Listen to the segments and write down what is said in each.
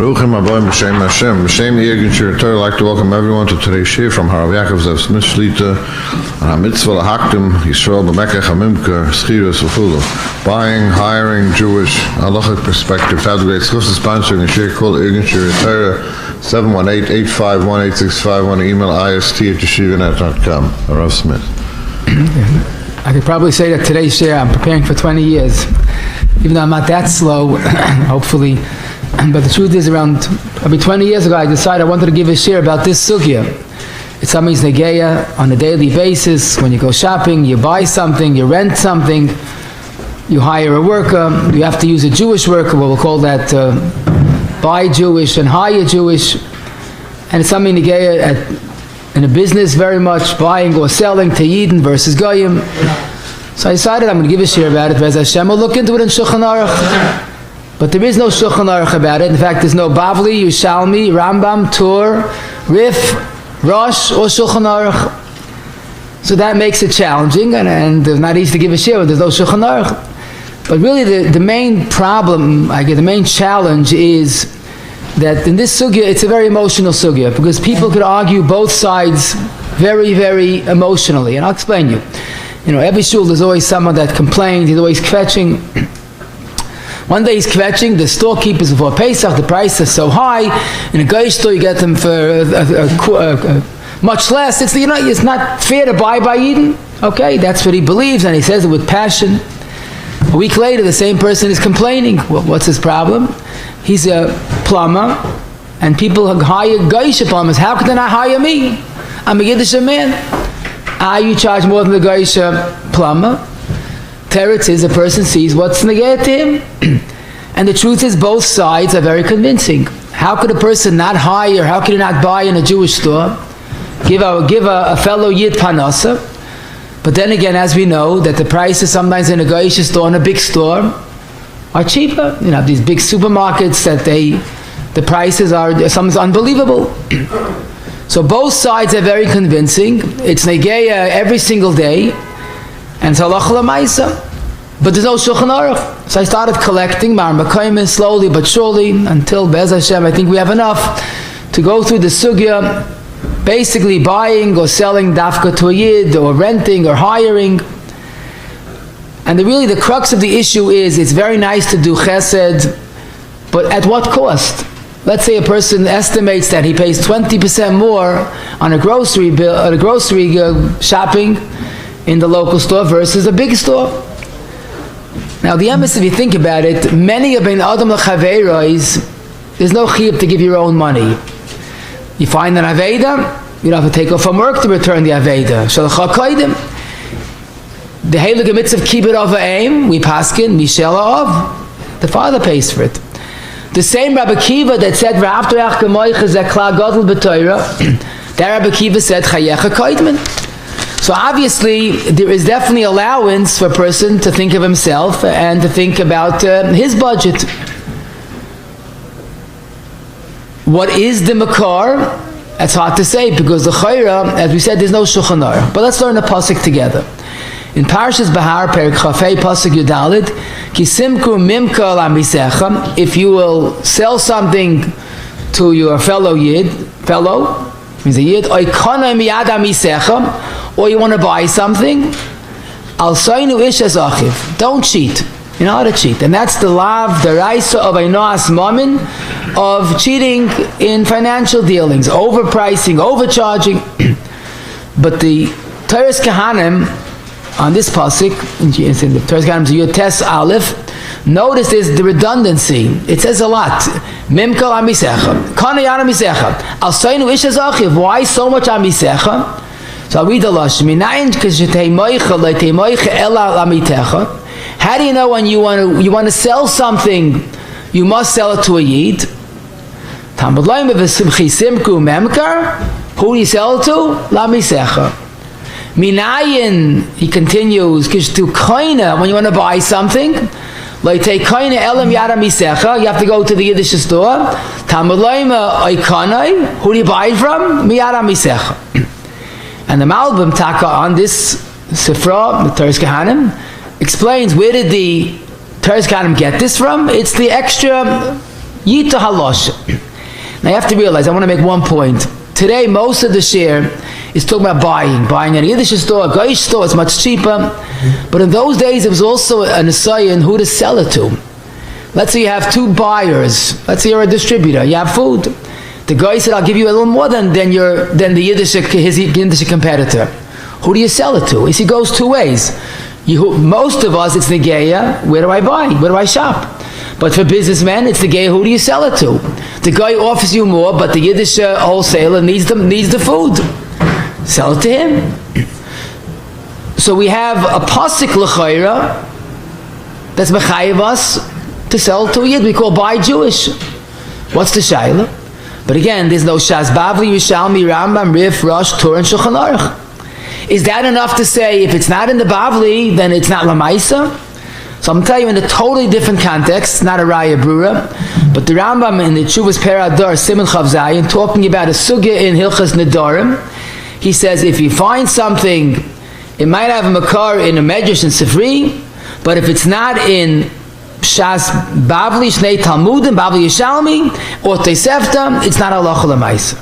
Ruchim Aboim B'Shem Hashem. B'Shem Yirgin Torah, I'd like to welcome everyone to today's shir from Rabbi Yakov Zev Smith Shlita on HaMitzvah L'Haktim Yisrael B'Mekach HaMimker Schiras V'Fulu. Buying, hiring, Jewish, halachic perspective. Have the great exclusive sponsor in the shir called Yirgin Torah 718-851-8651. Want to email ist@yeshivanet.com. Rav Smith. I could probably say that today's shir I'm preparing for 20 years. Even though I'm not that slow, hopefully. But the truth is, around 20 years ago, I decided I wanted to give a share about this sugya. It's something's negeya on a daily basis. When you go shopping, you buy something, you rent something, you hire a worker, you have to use a Jewish worker, what we'll call that buy Jewish and hire Jewish. And it's something negeya in a business very much, buying or selling to Yidden versus Goyim. So I decided I'm going to give a share about it. Bez Hashem, we'll look into it in Shulchan Aruch. But there is no Shulchan Aruch about it. In fact, there's no Bavli, Yerushalmi, Rambam, Tur, Rif, Rosh, or Shulchan Aruch. So that makes it challenging, and it's not easy to give a share when there's no Shulchan Aruch. But really the main problem, the main challenge is that in this sugya, it's a very emotional sugya, because people could argue both sides very, very emotionally. And I'll explain you. You know, every shul, there's always someone that complains, he's always kvetching. One day he's kvetching, the storekeepers before Pesach, the price is so high. In a Goyish store, you get them for much less. It's not fair to buy by Eden. Okay, that's what he believes, and he says it with passion. A week later, the same person is complaining. Well, what's his problem? He's a plumber, and people hire Goyish plumbers. How could they not hire me? I'm a Yiddish man. You charge more than the Goyish plumber. Teretz is a person sees what's negate to him. And the truth is both sides are very convincing. How could a person not hire, how could he not buy in a Jewish store? Give a fellow Yid panasa. But then again, as we know, that the prices sometimes in a Goyish store and a big store are cheaper. You know, these big supermarkets that the prices are sometimes unbelievable. So both sides are very convincing. It's negeya every single day. And it's halacha l'maisa. But there's no Shulchan Aruch. So I started collecting Marmakaimen slowly but surely until Bez Hashem, I think we have enough to go through the sugya, basically buying or selling dafka to a Yid, or renting or hiring. And really the crux of the issue is, it's very nice to do chesed, but at what cost? Let's say a person estimates that he pays 20% more on a grocery bill, on a grocery shopping in the local store versus a big store. Now the emes, if you think about it, many of ben adam l'chaveiros, there's no chiyuv to give your own money. You find an aveda, you don't have to take off from work to return the aveda. Shalcha koidim. The heilige mitzvah kibbut of aim, we paskin mishela of. The father pays for it. The same Rabbi Kiva that said V'afterach k'moicha zeh kla gadol b'Torah, that Rabbi Kiva said chayecha koidman. So obviously there is definitely allowance for a person to think of himself and to think about his budget. What is the makar? That's hard to say, because the chayra, as we said, there's no Shulchan Aruch. But let's learn the pasuk together. In Parshas Bahar, Perek Chafei, pasuk Yudalid, Ki simku mimka lamisecha, if you will sell something to your fellow Yid, means a Yid, oikana miyad amisecha, or you want to buy something, al soinu ish azachiv, don't cheat. You know how to cheat. And that's the lav, the raisa of Einoas Mamin, of cheating in financial dealings, overpricing, overcharging. But the Teres Kahanim, on this pasuk, in the Teres Kahanim Yotes Aleph, notice there's the redundancy. It says a lot. Mimkal amisecha, kana yana misecha, al soinu ish azachiv. Why so much amisecha? So I'll read the Lashon. How do you know when you want to sell something, you must sell it to a Yid? Who do you sell it to? Lamisecha. Minayin, he continues, when you want to buy something, you have to go to the Yiddish store. Who do you buy it from? And the Malbim Taka on this Sifra, the Teres Kahanim, explains where did the Teres Kahanim get this from? It's the extra Yita halosha. Now you have to realize, I want to make one point. Today, most of the share is talking about buying at a Yiddish store, a Goyish store. It's much cheaper. But in those days, it was also an assignment who to sell it to. Let's say you have two buyers. Let's say you're a distributor. You have food. The guy said, "I'll give you a little more than the Yiddish competitor." Who do you sell it to? He goes two ways. Most of us, it's the Geya. Where do I buy? Where do I shop? But for businessmen, it's the Geya. Who do you sell it to? The guy offers you more, but the Yiddish wholesaler needs the food. Sell it to him. So we have a pasuk l'chayra that's mechayev us to sell to a Yid. We call buy Jewish. What's the shayla? But again, there's no Shas Bavli, Yerushalmi, Rambam, Rif, Rosh, Torah, and Shulchan Aruch. Is that enough to say if it's not in the Bavli, then it's not Lamaisa? So I'm going to tell you in a totally different context, not a Raya Brura, but the Rambam in the Tshuvas Peradar, Siman Chav Zayin, talking about a sugya in Hilchas Nedarim, he says if you find something, it might have a makar in a Medrash and Sifri, but if it's not in Shas Bavli, Shnei Talmudim, Bavli Yishalmi, or Tosefta, it's not halacha l'maisa.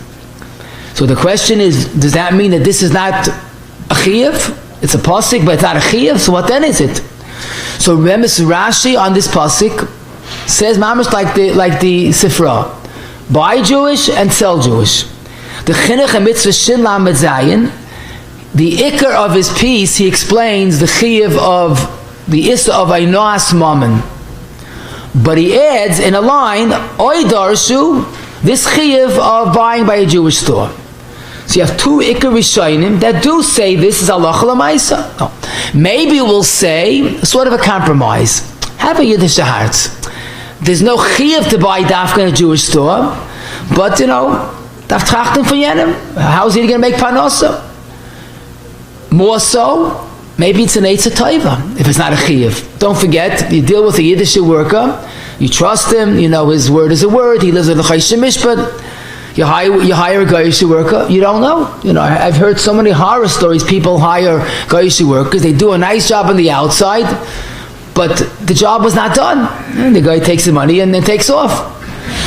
So the question is, does that mean that this is not a chiyuv? It's a pasuk, but it's not a chiyuv. So what then is it? So remember, Rashi on this pasuk says mamash like the Sifra, buy Jewish and sell Jewish. The chinuch and mitzvah shin lamed zayin, the ikar of his piece, he explains the chiyuv of the issa of einoas mammon. But he adds in a line, Oy darshu, this chiyuv of buying by a Jewish store. So you have two ikar rishonim that do say this is halacha l'maisa. No. Maybe we'll say, sort of a compromise. Have a Yiddish heart. There's no chiyuv to buy dafka in a Jewish store, but daf trachten for yenim. How's he going to make panosa? More so, maybe it's an Eitzah Taiva, if it's not a chiyuv. Don't forget, you deal with a Yiddish worker, you trust him, his word is a word, he lives with the Chayshim Mishpat, you hire a Goyish worker, you don't know. I've heard so many horror stories, people hire Goyish workers, they do a nice job on the outside, but the job was not done. And the guy takes the money and then takes off.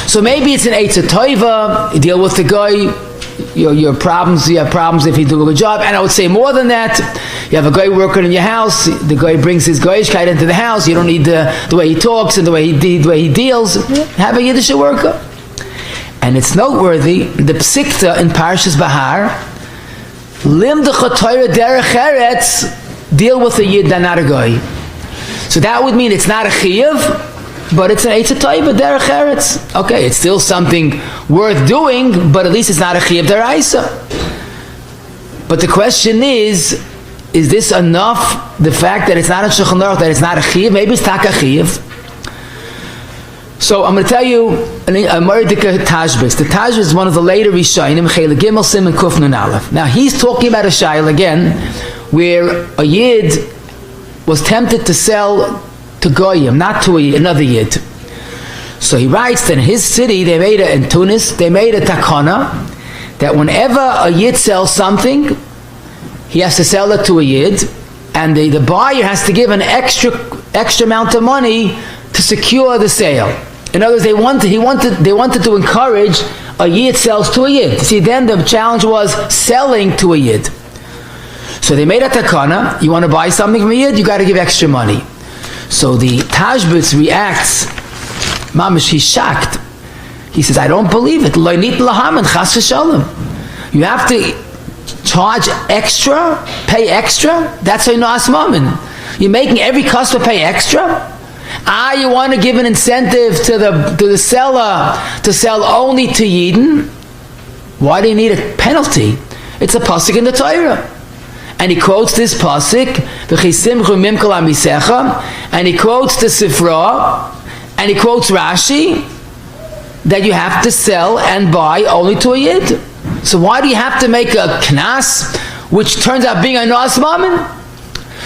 So maybe it's an Eitzah Taiva, you deal with the guy, you have problems if you do a good job. And I would say more than that, you have a guy working in your house, the guy brings his Goyishkeit into the house, you don't need the way he talks and the way he deals. Have a Yiddish worker. And it's noteworthy, the Psikta in Parshas Bahar, Lim Decha Torah Derech Eretz, deal with a Yid and not a guy. So that would mean it's not a Chiyuv, but it's an Eitzah Taiva Derech Eretz. Okay, it's still something worth doing, but at least it's not a Chiyuv Deraisa. But the question is this enough, the fact that it's not a Shulchan Aruch, that it's not a Chiyuv? Maybe it's Taka Chiyuv. So I'm going to tell you a Mordecai Tashbis. The Tashbis is one of the later Rishonim, Chele Gimel Sim and Kuf Nun Aleph. Now he's talking about a shayla again, where a Yid was tempted to sell to Goyim, not to another Yid. So he writes that in his city, in Tunis, they made a takana, that whenever a Yid sells something, he has to sell it to a Yid, and the buyer has to give an extra amount of money to secure the sale. In other words, they wanted to encourage a Yid sells to a Yid. See, then the challenge was selling to a Yid. So they made a takana, you want to buy something from a Yid, you got to give extra money. So the Tashbitz reacts, mamish, he's shocked. He says, I don't believe it. Lo nit lahamen chas v'shalom. You have to charge extra, pay extra? That's how you know asmamin. You're making every customer pay extra? You want to give an incentive to the seller to sell only to Yidden? Why do you need a penalty? It's a pasuk in the Torah. And he quotes this pasuk, v'chisimchu mimkol amisecha, and he quotes the Sifra, and he quotes Rashi, that you have to sell and buy only to a Yid. So why do you have to make a knas, which turns out being a nos mammon?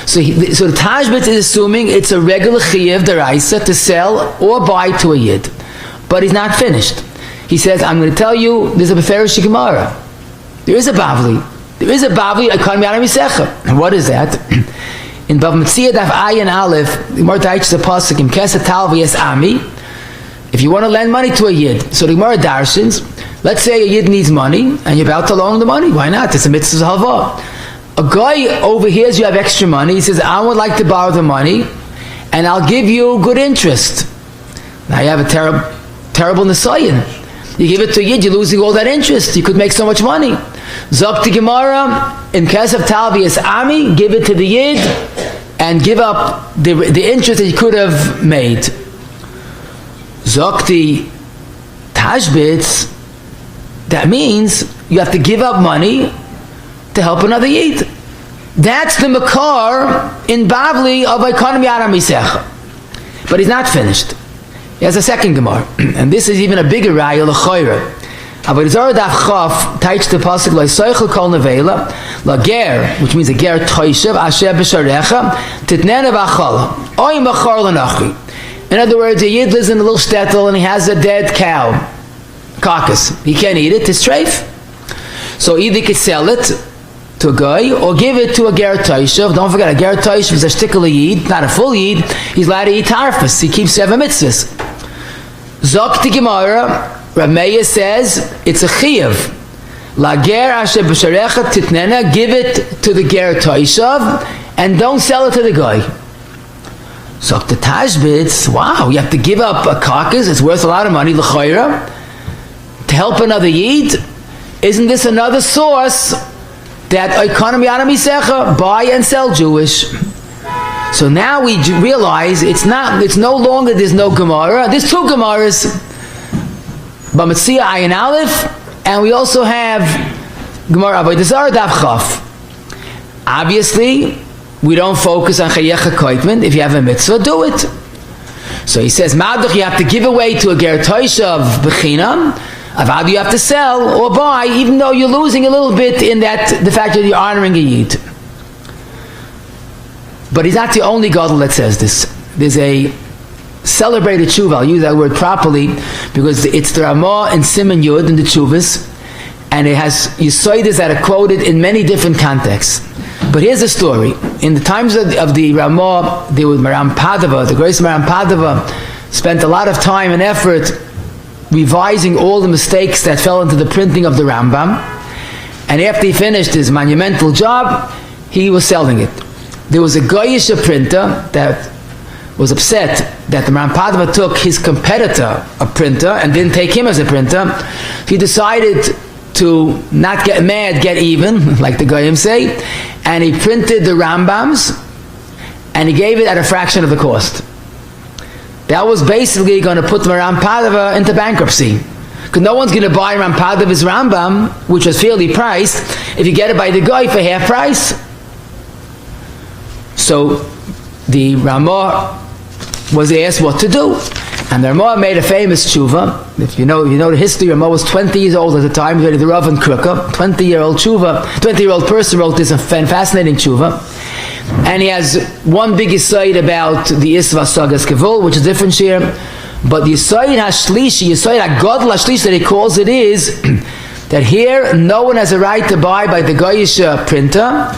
So the Tashbitz is assuming it's a regular chiyuv deraisa to sell or buy to a Yid. But he's not finished. He says, I'm going to tell you, there's a Beferish Gemara. There is a Bavli. There is a Bavli, a Kan Mi'ana Misecha. And what is that? In Bav Metzia Daf Ayin Aleph, the Gemara teaches a pasuk, Im Kesed Tal V'Yes Ami, If you want to lend money to a Yid, so the Gemara darshins, let's say a Yid needs money, and you're about to loan the money. Why not? It's a mitzvah halva. A guy overhears you have extra money. He says, I would like to borrow the money, and I'll give you good interest. Now you have a terrible nesayin. You give it to a Yid, you're losing all that interest. You could make so much money. Zok the Gemara, in case of Talbias Ami, give it to the Yid, and give up the interest that you could have made. Zok the Tashbitz, that means you have to give up money to help another Yid. That's the Makar in Bavli of Economy Aramisecha. But he's not finished. He has a second Gemara. And this is even a bigger raya, l'choyre. Avodah Zarah daf chaf, taich the pasuk, lo'isaychel kol nevela, la'ger, which means a ger toishev, asher b'sharecha, titnena v'achala, oy machar l'nachi. In other words, a Yid lives in a little shtetl and he has a dead cow, carcass. He can't eat it, it's treif. So either he could sell it to a guy or give it to a ger toishev. Don't forget, a ger toishev is a shtickle Yid, not a full Yid. He's allowed to eat tarfus. He keeps 7 mitzvahs. Zok the Gemara, Rav Meir says it's a chiyuv. La ger asher b'sharecha titnena, give it to the ger toishav and don't sell it to the guy. So the Tashbitz, wow, you have to give up a carcass, it's worth a lot of money, l'chayra, to help another Yid. Isn't this another source that economy Aramisecha, buy and sell Jewish? So now we realize it's no longer there's no Gemara. There's 2 Gemaras, B'Metzia Ayin Aleph, and we also have Gemara Avodah Zarah Daf Chaf. Obviously, we don't focus on Chayecha Koitman. If you have a mitzvah, do it. So he says, Maduch, you have to give away to a ger toishav b'chinam. Avad, you have to sell or buy, even though you're losing a little bit in that the fact that you're honoring a Yid. But he's not the only gadol that says this. There's a celebrated tshuva. I'll use that word properly because it's the Ramah and Siman Yud in the tshuvas, and it has yisoides that are quoted in many different contexts. But here's the story. In the times of the Ramah, there was Maram Padava, the great Maram Padava, spent a lot of time and effort revising all the mistakes that fell into the printing of the Rambam. And after he finished his monumental job, he was selling it. There was a Goyish printer that was upset that the Maram Padava took his competitor, a printer, and didn't take him as a printer. He decided to not get mad, get even, like the Goyim say, and he printed the Rambams, and he gave it at a fraction of the cost. That was basically going to put the Maram Padava into bankruptcy, because no one's going to buy Maram Padava's Rambam, which was fairly priced, if you get it by the guy for half price. So the Ramah was asked what to do, and the Ramah made a famous tshuva. If you know the history, Ramah was 20 years old at the time. He was the Rav and Kruka, 20-year-old tshuva, 20-year-old person wrote this fascinating tshuva, and he has one big aside about the Isva Sagas Kavul, which is different here. But the Yisoid HaShlishi, Yisoid HaGodl HaShlishi that he calls it is that here no one has a right to buy by the Goyish printer.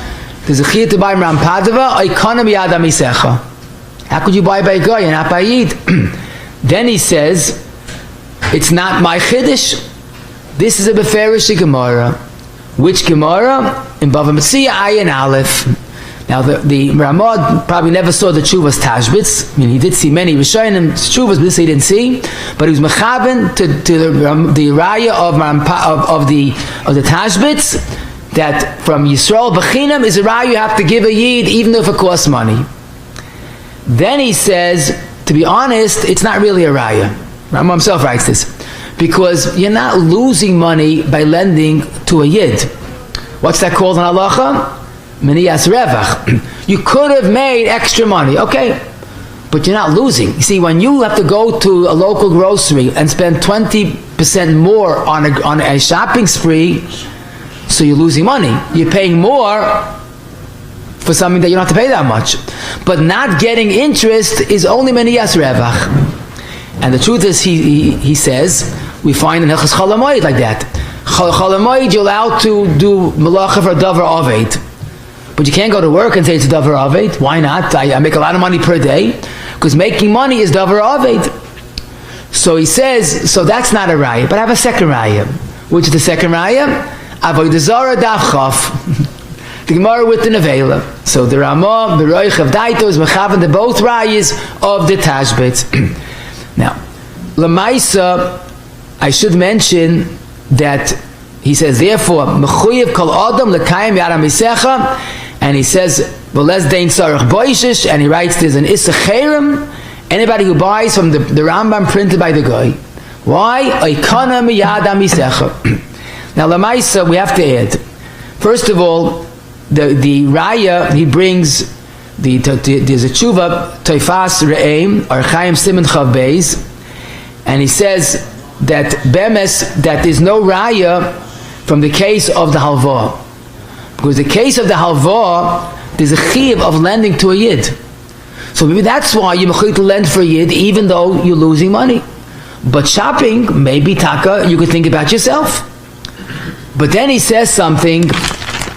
There's a chiyuv to buy Maram Padava, economy Adamisecha. How could you buy by a guy and not by Yid? Then he says, it's not my chiddush. This is a Beferish Gemara. Which Gemara? In Bava Metzia Ayin Aleph. Now the Ramad probably never saw the Tshuvas Tashbitz. I mean, he did see many Rishonim Tshuvas, but this he didn't see. But he was mechaben to the raya of the Tashbitz, that from Yisrael B'chinam is a raya you have to give a Yid even if it costs money. Then he says, to be honest, it's not really a raya. Rambam himself writes this, because you're not losing money by lending to a Yid. What's that called in halacha? Meniyas revach. You could have made extra money, okay, but you're not losing. You see, when you have to go to a local grocery and spend 20% more on a shopping spree, so you're losing money. You're paying more for something that you don't have to pay that much. But not getting interest is only meniyas revach. And the truth is, he says, we find in Hilchos Chol HaMoed like that. Chol HaMoed, you're allowed to do malacha for davar aved. But you can't go to work and say it's a davar aved. Why not? I make a lot of money per day, because making money is davar aved. So he says, so that's not a raya, but I have a second raya. Which is the second raya? Avodah Zarah Daf Chaf. The Gemara with the Nevela. So the Ramah, the Roich of Daito is mechavan the both rayas of the Tashbetz. Now, Lamaisa, I should mention that he says, therefore, mechuyev kol adam lekayim yara misecha, and he says, v'les dein tzarech boishish, and he writes, there's an isach. Anybody who buys from the Rambam printed by the guy. Why? Oikana miyada misecha. Now, Lamaisa, we have to add. First of all, the Raya, he brings, there's a tshuva, Toifas Re'em, or Chaim Simon Chav Beis, and he says that Bemes, that there's no Raya from the case of the Halva. Because the case of the Halva, there's a chiyuv of lending to a Yid. So maybe that's why you're mechuyev to lend for a Yid, even though you're losing money. But shopping, maybe taka, you could think about yourself. But then he says something,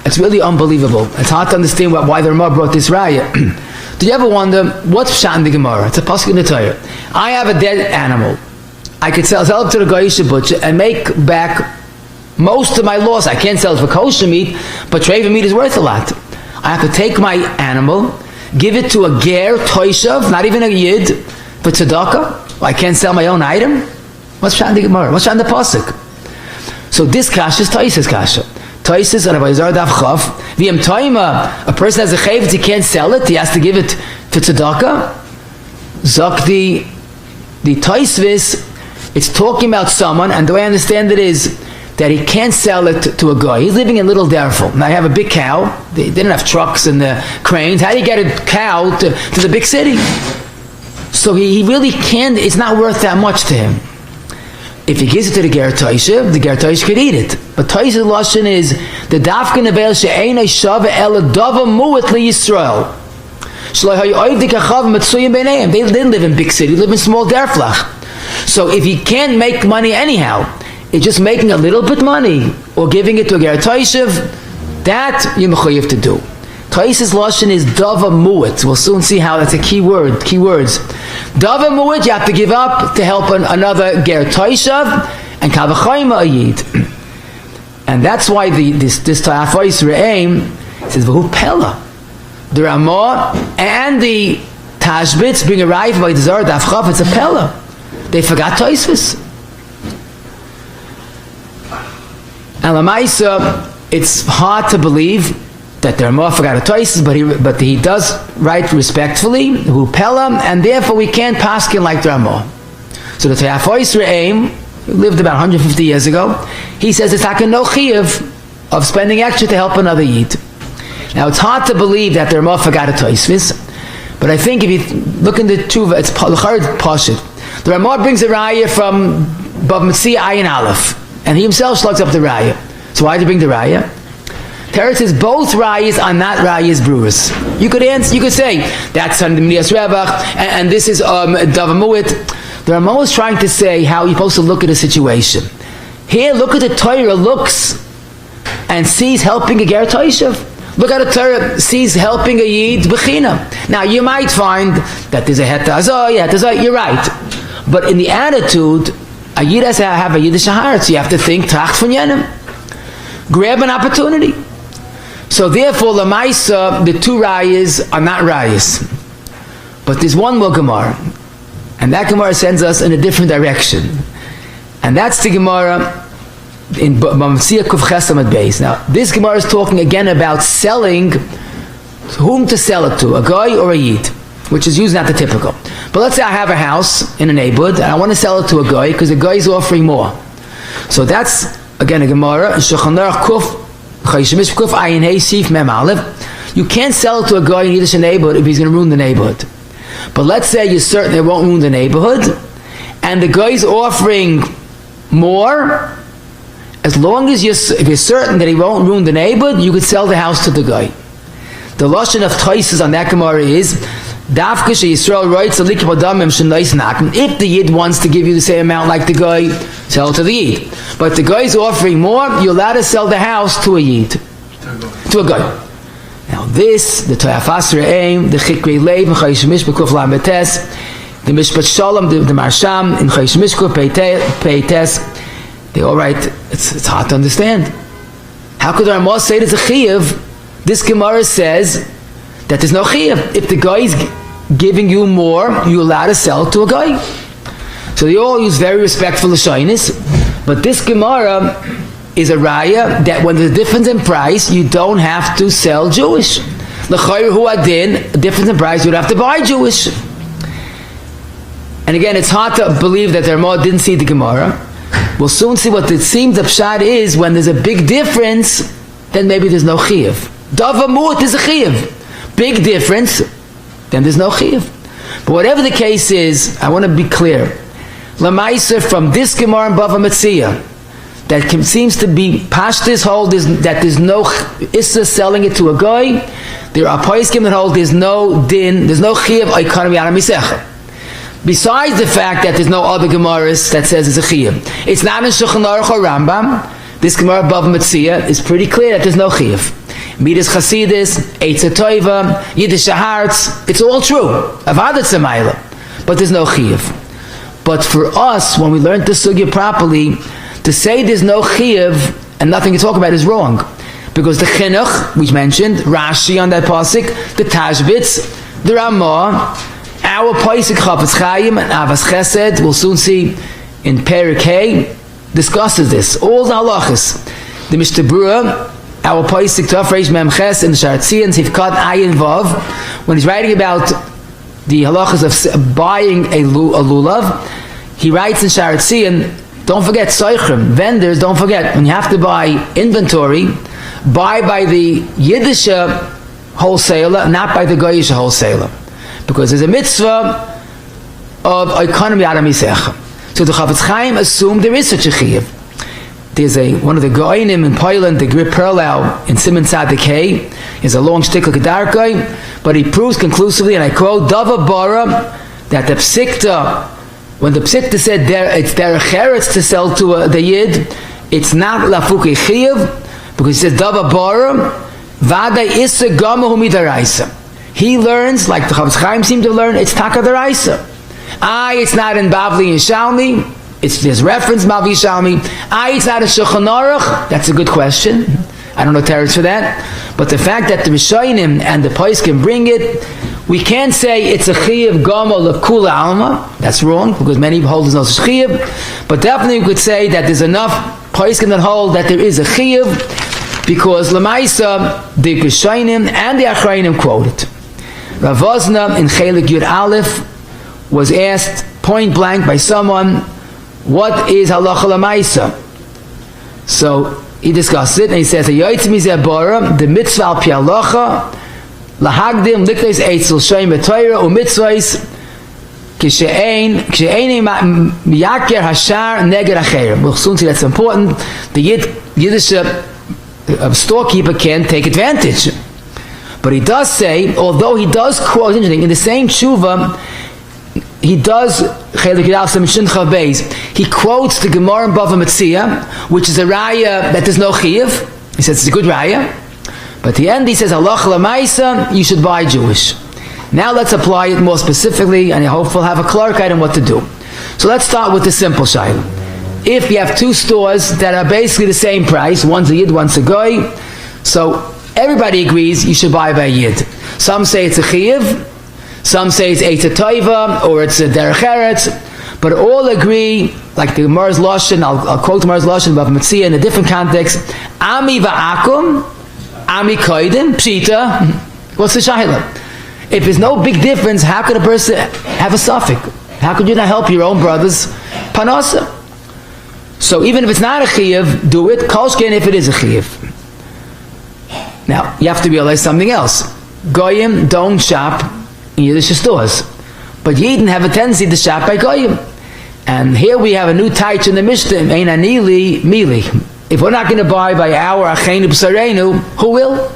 it's really unbelievable. It's hard to understand why the Ramah brought this raya. Do you ever wonder, what's pshat in the Gemara? It's a pasuk in the Torah. I have a dead animal. I could sell it to the goyish butcher and make back most of my loss. I can't sell it for kosher meat, but treif meat is worth a lot. I have to take my animal, give it to a ger, toishav, not even a yid, for tzedakah. I can't sell my own item. What's pshat in the Gemara? What's pshat in the pasuk? So this kasha is Taisa's kasha. Taisa's and Rabbi Zar Daf Chaf. V'yem Taima, a person has a chayvitz, he can't sell it, he has to give it to tzedakah. Zok the Taisvis, it's talking about someone, and the way I understand it is that he can't sell it to a guy. He's living in Little Darfur. Now, I have a big cow. They didn't have trucks and the cranes. How do you get a cow to the big city? So he really can't, it's not worth that much to him. If he gives it to the Ger Toisha, the Ger Toisha could eat it. But Toisha's lashon is the Dafka Nevel she'enei shava ela dava mu'at li Yisrael. They didn't live in big city, they live in small derflach. So if he can't make money anyhow, it's just making a little bit money or giving it to a Ger Toisha, that you're mechuyev to do. Toisha's lashon is dava mu'at. We'll soon see how that's a key word, keywords. Dava mu'at, you have to give up to help another ger toishav and kavachayma a yid. And that's why this ta'afos re'em says v'hu pella. The Ramah and the Tashbitz bring a raya by the Zara Daf Chaf. It's a pella. They forgot Tosfos. And Lamaisa, it's hard to believe that the Ramah forgot a Tosfos, but he does write respectfully, who Pella, and therefore we can't paskin like the Ramah. So the Ta'afos Re'em, who lived about 150 years ago, he says it's like a no chiyuv of spending extra to help another yid. Now it's hard to believe that the Ramah forgot a Tosfos, but I think if you look in the Tshuva, it's l'chard pashut. The Ramah brings a raya from Bav Metzia Ayin Aleph, and he himself slugs up the raya. So why did he bring the raya? Teretz says both rayas are not rayas brewers. You could answer, you could say that's on the Minias Revach, and this is Davamuit. The Ramah is trying to say how you're supposed to look at a situation. Here, look at the Torah looks and sees helping a ger toishav. Look at the Torah sees helping a yid b'china. Now you might find that there's a heta, you're right, but in the attitude, a yid has to have a yiddish heart, so you have to think tracht von jenem. Grab an opportunity. So therefore, Lamaisa, the two rayas are not rayas. But there's one more Gemara. And that Gemara sends us in a different direction. And that's the Gemara in Mamsia Kuf Chesam at Beis. Now, this Gemara is talking again about selling, whom to sell it to, a guy or a yid, which is usually not the typical. But let's say I have a house in a neighborhood, and I want to sell it to a guy, because the guy is offering more. So that's, again, a Gemara, Shulchan Aruch Kuf Ayin Hey Sif Mem Aleph. You can't sell it to a guy in Yiddish neighborhood if he's going to ruin the neighborhood. But let's say you're certain it won't ruin the neighborhood, and the guy's offering more. As long as if you're certain that he won't ruin the neighborhood, you could sell the house to the guy. The lashon of Tosfos on that Gemara is Dafka Yisrael writes if the yid wants to give you the same amount like the guy, sell it to the yid. But the guy's offering more, you're allowed to sell the house to a yid, to a guy. Now this, the Ta'afas Re'em, the Chikrei Leiv, Chayishmish B'Kuf Lametes, the Mishpat Shalom, the Marsham, in Chosh Mishkur, Peites, they all write, it's hard to understand. How could the Ramah say there's a Chiyuv? This Gemara says that there's no Chiyuv. If the guy is giving you more, you're allowed to sell to a guy. So they all use very respectful Lashonis, but this Gemara is a raya that when there's a difference in price, you don't have to sell Jewish. L'chayr hu adin, a difference in price, you'd have to buy Jewish. And again, it's hard to believe that the Ramah didn't see the Gemara. We'll soon see what it seems the pshat is. When there's a big difference, then maybe there's no chiyuv. Dava mu'at is a chiyuv. Big difference, then there's no chiyuv. But whatever the case is, I want to be clear. Lamaisa from this Gemara and Bava Metzia, that seems to be Pashtus hold is that there's no issa selling it to a guy. There are Paiskim that hold there's no din, there's no chiyuv economy out of misecha. Besides the fact that there's no other Gemaras that says it's a chiyuv, it's not in Shulchan Aruch or Rambam. This Gemara Bava Metzia is pretty clear that there's no chiyuv. Midas Chasidis, Eitz Toiva, Yiddish Hartz, it's all true. Avadat Samayla, but there's no chiyuv. But for us, when we learn the sugya properly, to say there's no chiyuv and nothing to talk about is wrong, because the chinuch we mentioned, Rashi on that pasuk, the Tashbitz, the Ramah. Our Paisik Chafetz Chaim and Avas Chesed, we'll soon see in Perek Hay, discusses this. All the halachas. The Mishnah Berurah, our Paisik Tafreish Mem Ches in the Sharatzian, Sifkat Ayin Vav, when he's writing about the halachas of buying a lulav, he writes in Sharatzian, don't forget Soichrim, vendors, don't forget, when you have to buy inventory, buy by the Yiddish wholesaler, not by the Goyish wholesaler. Because there's a mitzvah of economy out of misecha. So the Chafetz Chaim assumed there is such a chiyuv. There's one of the goyinim in Poland, the Grip Perlau in Simon Tzadik Hay, is a long shtickle kedarkai, but he proves conclusively, and I quote, Dava Bara, that the Psikta, when the Psikta said it's derech eretz to sell to the Yid, it's not lafuke chiyuv, because he says Dava Bara, Vada Issa Gamahu Midaraisa. He learns, like the Chafetz Chaim seemed to learn, it's Taka Daraisa. It's not in Bavli and Shalmi. There's reference Bavli Shalmi. It's not in Shulchan Aruch. That's a good question. I don't know teretz for that. But the fact that the Rishonim and the Paiskim bring it, we can't say it's a Chiyuv Gomel of Kula Alma. That's wrong, because many hold there's no such Chiyuv. But definitely we could say that there's enough Paiskim that hold that there is a Chiyuv, because Lamaisa, the Rishonim and the Achrayim quote it. Rav Ozna in Chelik Yud Aleph was asked point blank by someone, what is halacha l'maisa? So he discussed it and he says, the mitzvah al pi halacha lahagdim likleis eitzel shoyim b'toira u'mitzvahs kishe'ein miyaker hashar neged acher. We'll soon see that's important. The Yiddish storekeeper can take advantage. But he does say, although he does quote, interesting, in the same tshuva, he does, he quotes the Gemara in Bava Metzia, which is a raya that there's no chiyuv. He says it's a good raya. But at the end he says, halacha l'maisa, you should buy Jewish. Now let's apply it more specifically, and I hope we'll have a clarity on what to do. So let's start with the simple shayla. If you have two stores that are basically the same price, one's a Yid, one's a Goy, so everybody agrees you should buy by a Yid. Some say it's a Chiyuv, some say it's Eitz Toiva, or it's a Derech Eretz, but all agree, like the Gemara's Lashon, I'll quote the Gemara's Lashon, Bava Metzia in a different context, Ami va'akum, Ami koidim, Pshita, what's the shayla? If there's no big difference, how could a person have a suffix? How could you not help your own brother's panasa? So even if it's not a chiyuv, do it. Kolshken if it is a chiyuv. Now you have to realize something else. Goyim don't shop in Yiddish stores, but Yidden have a tendency to shop by Goyim. And here we have a new taich in the Mishnah. Ein anili mili. If we're not going to buy by our achenu b'sareinu, who will?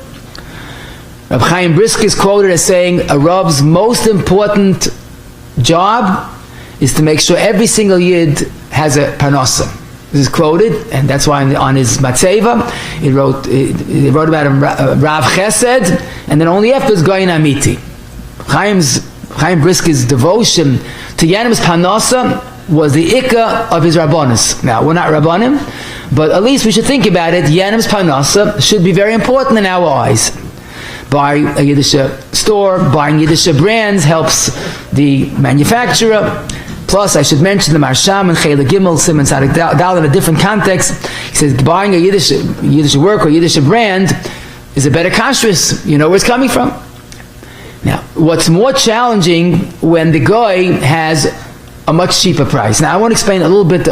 Rab Chaim Brisk is quoted as saying a Rab's most important job is to make sure every single Yid has a parnasa. This is quoted, and that's why on his Matzeva, he wrote about him, Rav Chesed, and then only after is Goyin Amiti. Chaim Brisk's devotion to Yanim's Panasa was the Ikka of his Rabbanis. Now, we're not Rabbanim, but at least we should think about it. Yanim's Panasa should be very important in our eyes. Buying a Yiddish store, buying Yiddish brands helps the manufacturer. Plus, I should mention the Marsham and Chayla Gimel, Simon Sadik Dal in a different context. He says buying a Yiddish work or Yiddish brand is a better kashrus. You know where it's coming from. Now, what's more challenging when the guy has a much cheaper price. Now, I want to explain a little bit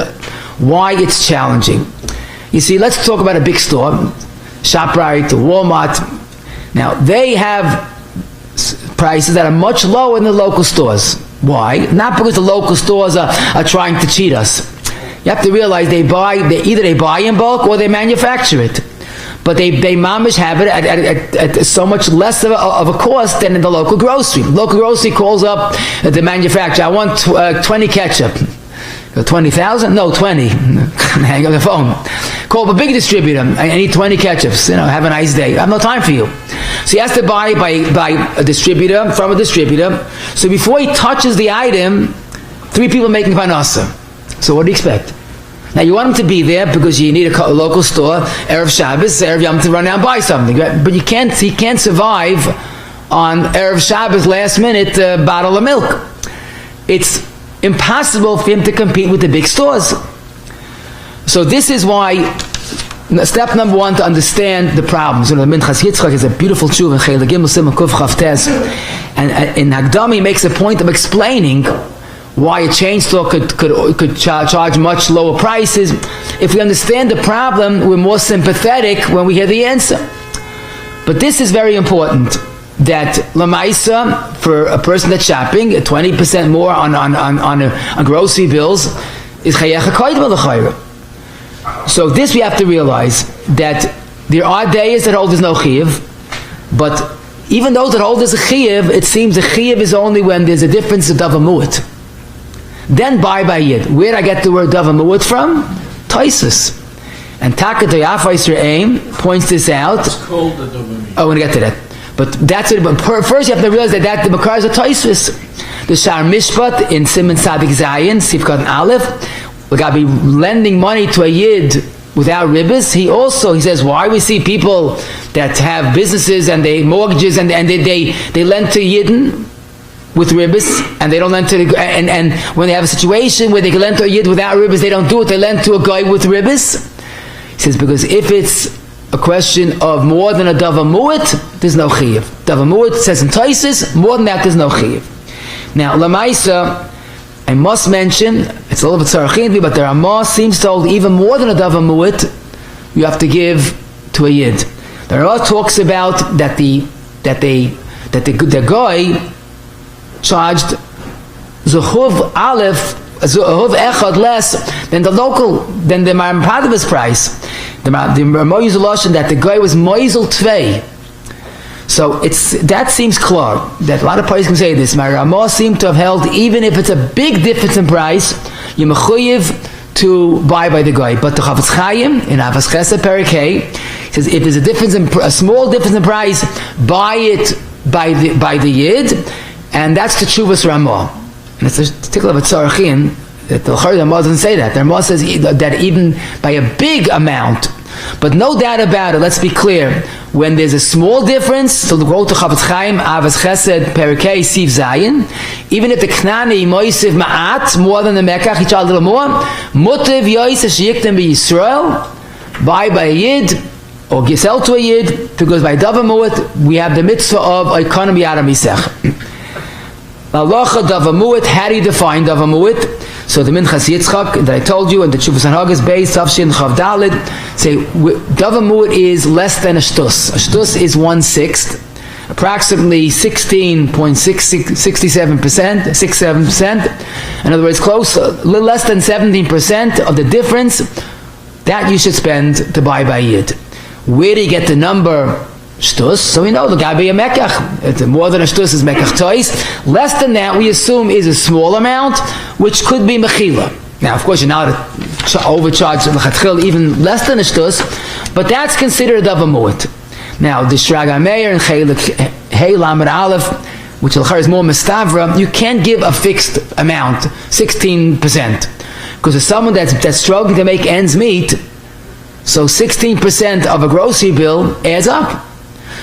why it's challenging. You see, let's talk about a big store, ShopRite, Walmart. Now, they have prices that are much lower than the local stores. Why? Not because the local stores are trying to cheat us. You have to realize either they buy in bulk or they manufacture it. But they mamish have it at so much less of a cost than in the local grocery. Local grocery calls up the manufacturer, I want 20 ketchup. 20,000? No, 20. Hang up the phone. Call up a big distributor. I need 20 ketchups. Have a nice day. I have no time for you. So he has to buy by a distributor, from a distributor. So before he touches the item, 3 people making panasa. So what do you expect? Now you want him to be there because you need a local store, Erev Shabbos, Erev Yom to run down and buy something. But he can't survive on Erev Shabbos last minute bottle of milk. It's impossible for him to compete with the big stores. So this is why step number 1 to understand the problems. The Minchas Yitzchak is a beautiful tshuva in Chayla Gimel Simon Kuf Chavtes, and in Hagdami he makes a point of explaining why a chain store could charge much lower prices. If we understand the problem, we're more sympathetic when we hear the answer. But this is very important, that Lamaisa, for a person that's shopping, 20% more on grocery bills, is Chayecha Koydma L'chayra. So this we have to realize, that there are days that hold there's no Chiyuv, but even those that hold there's a Chiyuv, it seems the Chiyuv is only when there's a difference of Davamuit. Then buy by Yid. Where did I get the word Davamuit from? Taisus. And Taka Toyafais Re'im points this out. It's called the Davamuit. Oh, we're going to get to that. But that's it. But first you have to realize that the Makar is a Taisus. The Shar Mishpat in Simon Sadik Zayin, Sifkat and Aleph, we got to be lending money to a Yid without ribbis. He says, why we see people that have businesses and they mortgages and they lend to Yidden with ribbis, and they don't lend to and when they have a situation where they can lend to a Yid without ribbis, they don't do it, they lend to a guy with ribbis. He says, because if it's a question of more than a Davamuit, there's no Chiyuv. Davamuit says in Taisis, more than that there's no Chiyuv. Now, Lamaisa, I must mention, it's a little bit Sarachin, but the Ramah seems to hold even more than a Davamuit, you have to give to a Yid. The Ramah talks about that the guy charged Zuhuv Aleph, Zuhuv Echad less than the Marampadav's price. The Ramah used a lotion that the guy was Moizel Tvei. So that seems clear, that a lot of parties can say this. My Ramah seemed to have held, even if it's a big difference in price, you're mechuyev to buy by the guy. But the Chavetz Chaim, in Avas Chesed Perek Hey, says if there's a small difference in price, buy it by the Yid, and that's the Tshuvas Ramah. And it's a particular Tzarachin, that the Ramah doesn't say that. The Ramah says that even by a big amount, but no doubt about it, let's be clear, when there's a small difference, so the go to Chavetz Chaim, Avas Chesed, Perikei, Siv Zayin, even if the Knani, Moisiv Ma'at, more than the Mekach, he charged a little more, Mutiv Yois Sheyiktem B'Yisrael, buy by a Yid, or sell to a Yid, because by Davamuit, we have the mitzvah of economy out of Misech. Halacha Davamuit, how do you define Davamuit? So the Minchas Yitzchak that I told you, and the Tshuvas Hanhagas Beis Tavshin Chav Dalid say Davamuit is less than a shtus. A shtus is 1/6, approximately 16.67%. In other words, close, a little less than 17% of the difference that you should spend to buy by Yid. Where do you get the number shtus? So we know the Gabi a Mekach. More than a shtus is Mekach tois. Less than that, we assume, is a small amount, which could be Mechila. Now, of course, you're not overcharged even less than a shtus, but that's considered a Davamuit. Now, the Shraga Meir and Hey Lamed Aleph, which is more mistavra, you can't give a fixed amount, 16%. Because if someone that's struggling to make ends meet, so 16% of a grocery bill adds up.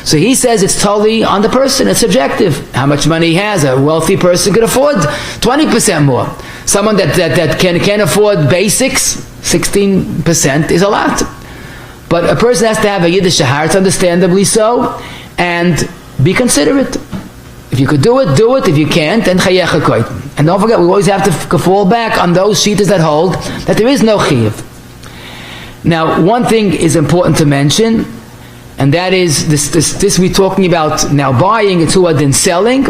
So he says it's totally on the person, it's subjective. How much money he has, a wealthy person could afford 20% more. Someone that can't afford basics, 16% is a lot. But a person has to have a Yiddish heart, understandably so, and be considerate. If you could do it, do it. If you can't, then chayecha koit. And don't forget, we always have to fall back on those shittas that hold that there is no chiyuv. Now, one thing is important to mention, and that is this we're talking about now buying, it's who than selling,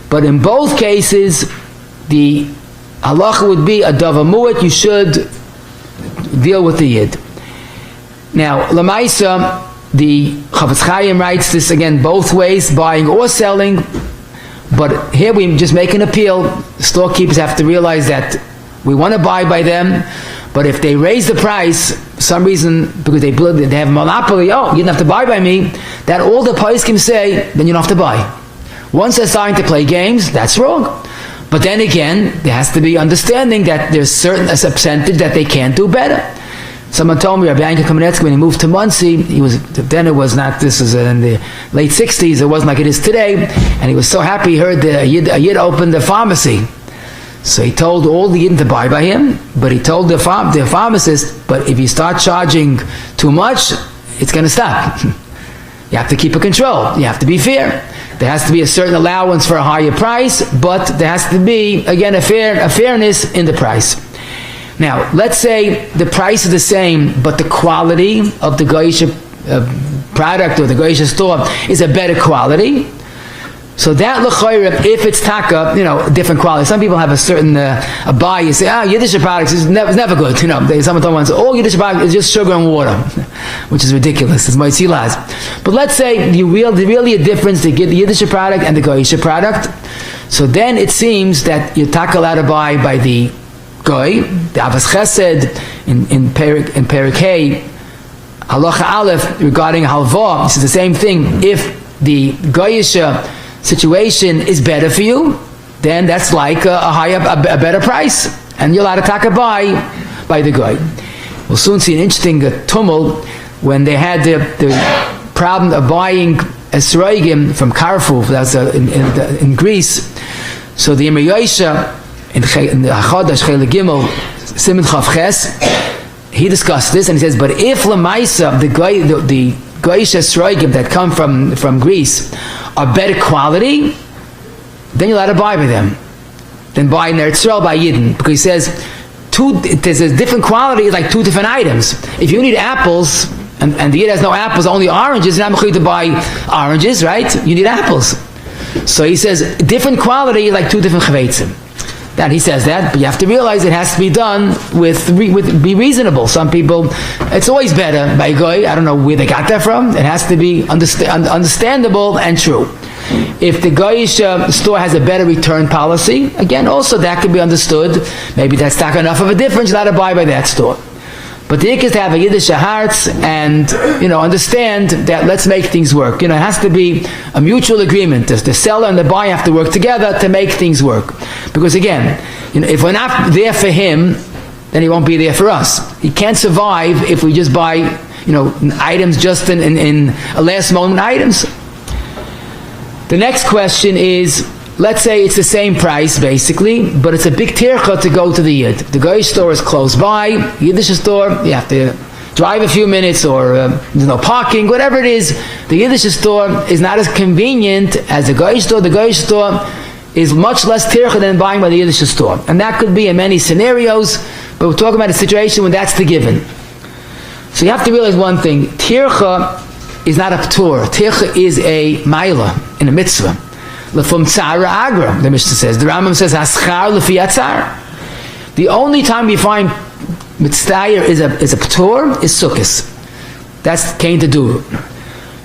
but in both cases, the halacha would be a davar mu'at, you should deal with the yid. Now, Lamaisa, the Chavetz Chaim writes this again both ways, buying or selling, but here we just make an appeal. Storekeepers have to realize that we want to buy by them, but if they raise the price, for some reason, because they have a monopoly, you didn't have to buy by me, that all the poskim say, then you don't have to buy. Once they're starting to play games, that's wrong. But then again, there has to be understanding that there's a percentage that they can't do better. Someone told me, Rabbi Yakov Zev, when he moved to Muncie, then it was not, this is in the late 60s, it wasn't like it is today, and he was so happy he heard a Yid opened a pharmacy. So he told all the Yidden to buy by him, but he told the pharmacist, but if you start charging too much, it's going to stop. You have to keep a control. You have to be fair. There has to be a certain allowance for a higher price, but there has to be, again, a fairness in the price. Now, let's say the price is the same, but the quality of the Goyish product or the Goyish store is a better quality. So that l'chayra, if it's taka, different quality. Some people have a certain a bias. Say, Yiddish products is never good. Someone told me, all Yiddish products is just sugar and water, which is ridiculous. It's moitzilas. But let's say really a difference to get the Yiddish product and the Goyish product. So then it seems that you're taka allowed to buy by the Goy, the Avos Chesed in Perik Hey, Halacha Aleph regarding Halva. This is the same thing. If the Goyish situation is better for you, then that's like a better price, and you're allowed to take a buy by the Goy. We'll soon see an interesting tumult when they had the problem of buying esrogim from Carrefour. That's in Greece. So the Imre Yosha in the Hachadash Chele Gimel Siman Chav Ches, he discussed this and he says, but if Lamaisa the Goyish esrogim that come from Greece are better quality, then you're allowed to buy by them. Then buy in Eretz Yisrael by Yidden, because he says there's a different quality, like two different items. If you need apples and the Yid has no apples, only oranges, you're not going to buy oranges, right? You need apples. So he says different quality, like two different chavetzim. That he says that, but you have to realize it has to be done be reasonable. Some people, it's always better by goy. I don't know where they got that from. It has to be understandable and true. If the goyish store has a better return policy, again, also that could be understood. Maybe that's not enough of a difference. You're allowed to buy by that store. But the ikk is to have a Yiddish heart and understand that let's make things work. It has to be a mutual agreement. The seller and the buyer have to work together to make things work. Because again, if we're not there for him, then he won't be there for us. He can't survive if we just buy items just in last moment items. The next question is, let's say it's the same price basically, but it's a big tircha to go to the Yid. The Goyish store is close by, Yiddish store, you have to drive a few minutes or there's no parking, whatever it is. The Yiddish store is not as convenient as the Goyish store. The Goyish store is much less tircha than buying by the Yiddish store. And that could be in many scenarios, but we're talking about a situation when that's the given. So you have to realize one thing, tircha is not a p'tur. Tircha is a maila, in a mitzvah. Lefum tzara agra, the Mishnah says. The Rambam says, haschar lefi atzar. The only time we find mitzvah is a p'tur is sukkos. That's kain to do.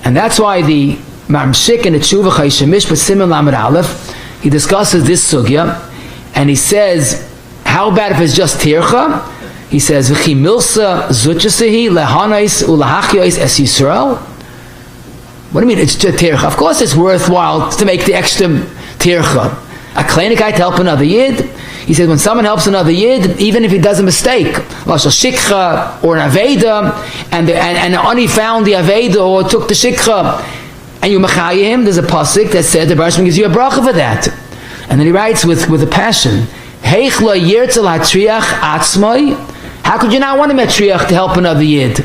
And that's why the Mamshik in the Tshuva Chayshemish, but Siman Lamed Aleph, he discusses this sugya, and he says, how about if it's just tircha? He says, v'chi milsa zuchasehi lehanais ulahachyois es Yisrael. What do you mean it's just tircha? Of course it's worthwhile to make the extra tircha. A kleine guy to help another yid. He says when someone helps another yid, even if he does a mistake, like a shikha or an aveda, and only found the aveda or took the shikha, and you mechaya him, there's a pasuk that said the Baruch gives you a bracha for that. And then he writes with a passion, Heichla yirtzel hatriach atzmai. How could you not want to metriach to help another yid?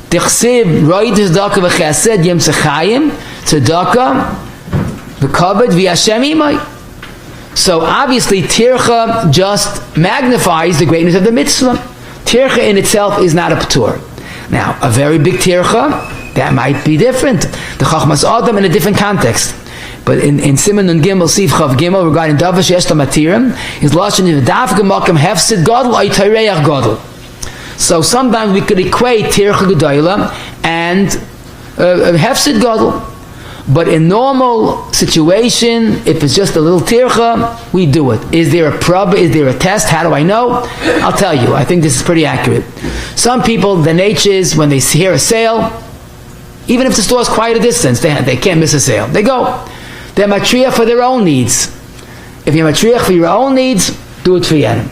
Tichsiv roid tzedakah v'chesed yem tzachayim tzedakah v'kavod v'yashem imai. So obviously tircha just magnifies the greatness of the mitzvah. Tircha in itself is not a p'tur. Now, a very big tircha, that might be different. The chachmas adam in a different context. But in Simon and Gimel, Sif Chav Gimel, regarding Davash Yeshta Matirim, his lashon is Daf Gemakam Hefsid Gadol Ay Tayreach Gadol. So sometimes we could equate Tircha Gedoyla and Hefsid Gadol. But in normal situation, if it's just a little tircha, we do it. Is there a prob? Is there a test? How do I know? I'll tell you. I think this is pretty accurate. Some people, the nature is when they hear a sale, even if the store is quite a distance, they can't miss a sale. They go. They're matriach for their own needs. If you're matriach for your own needs, do it for you.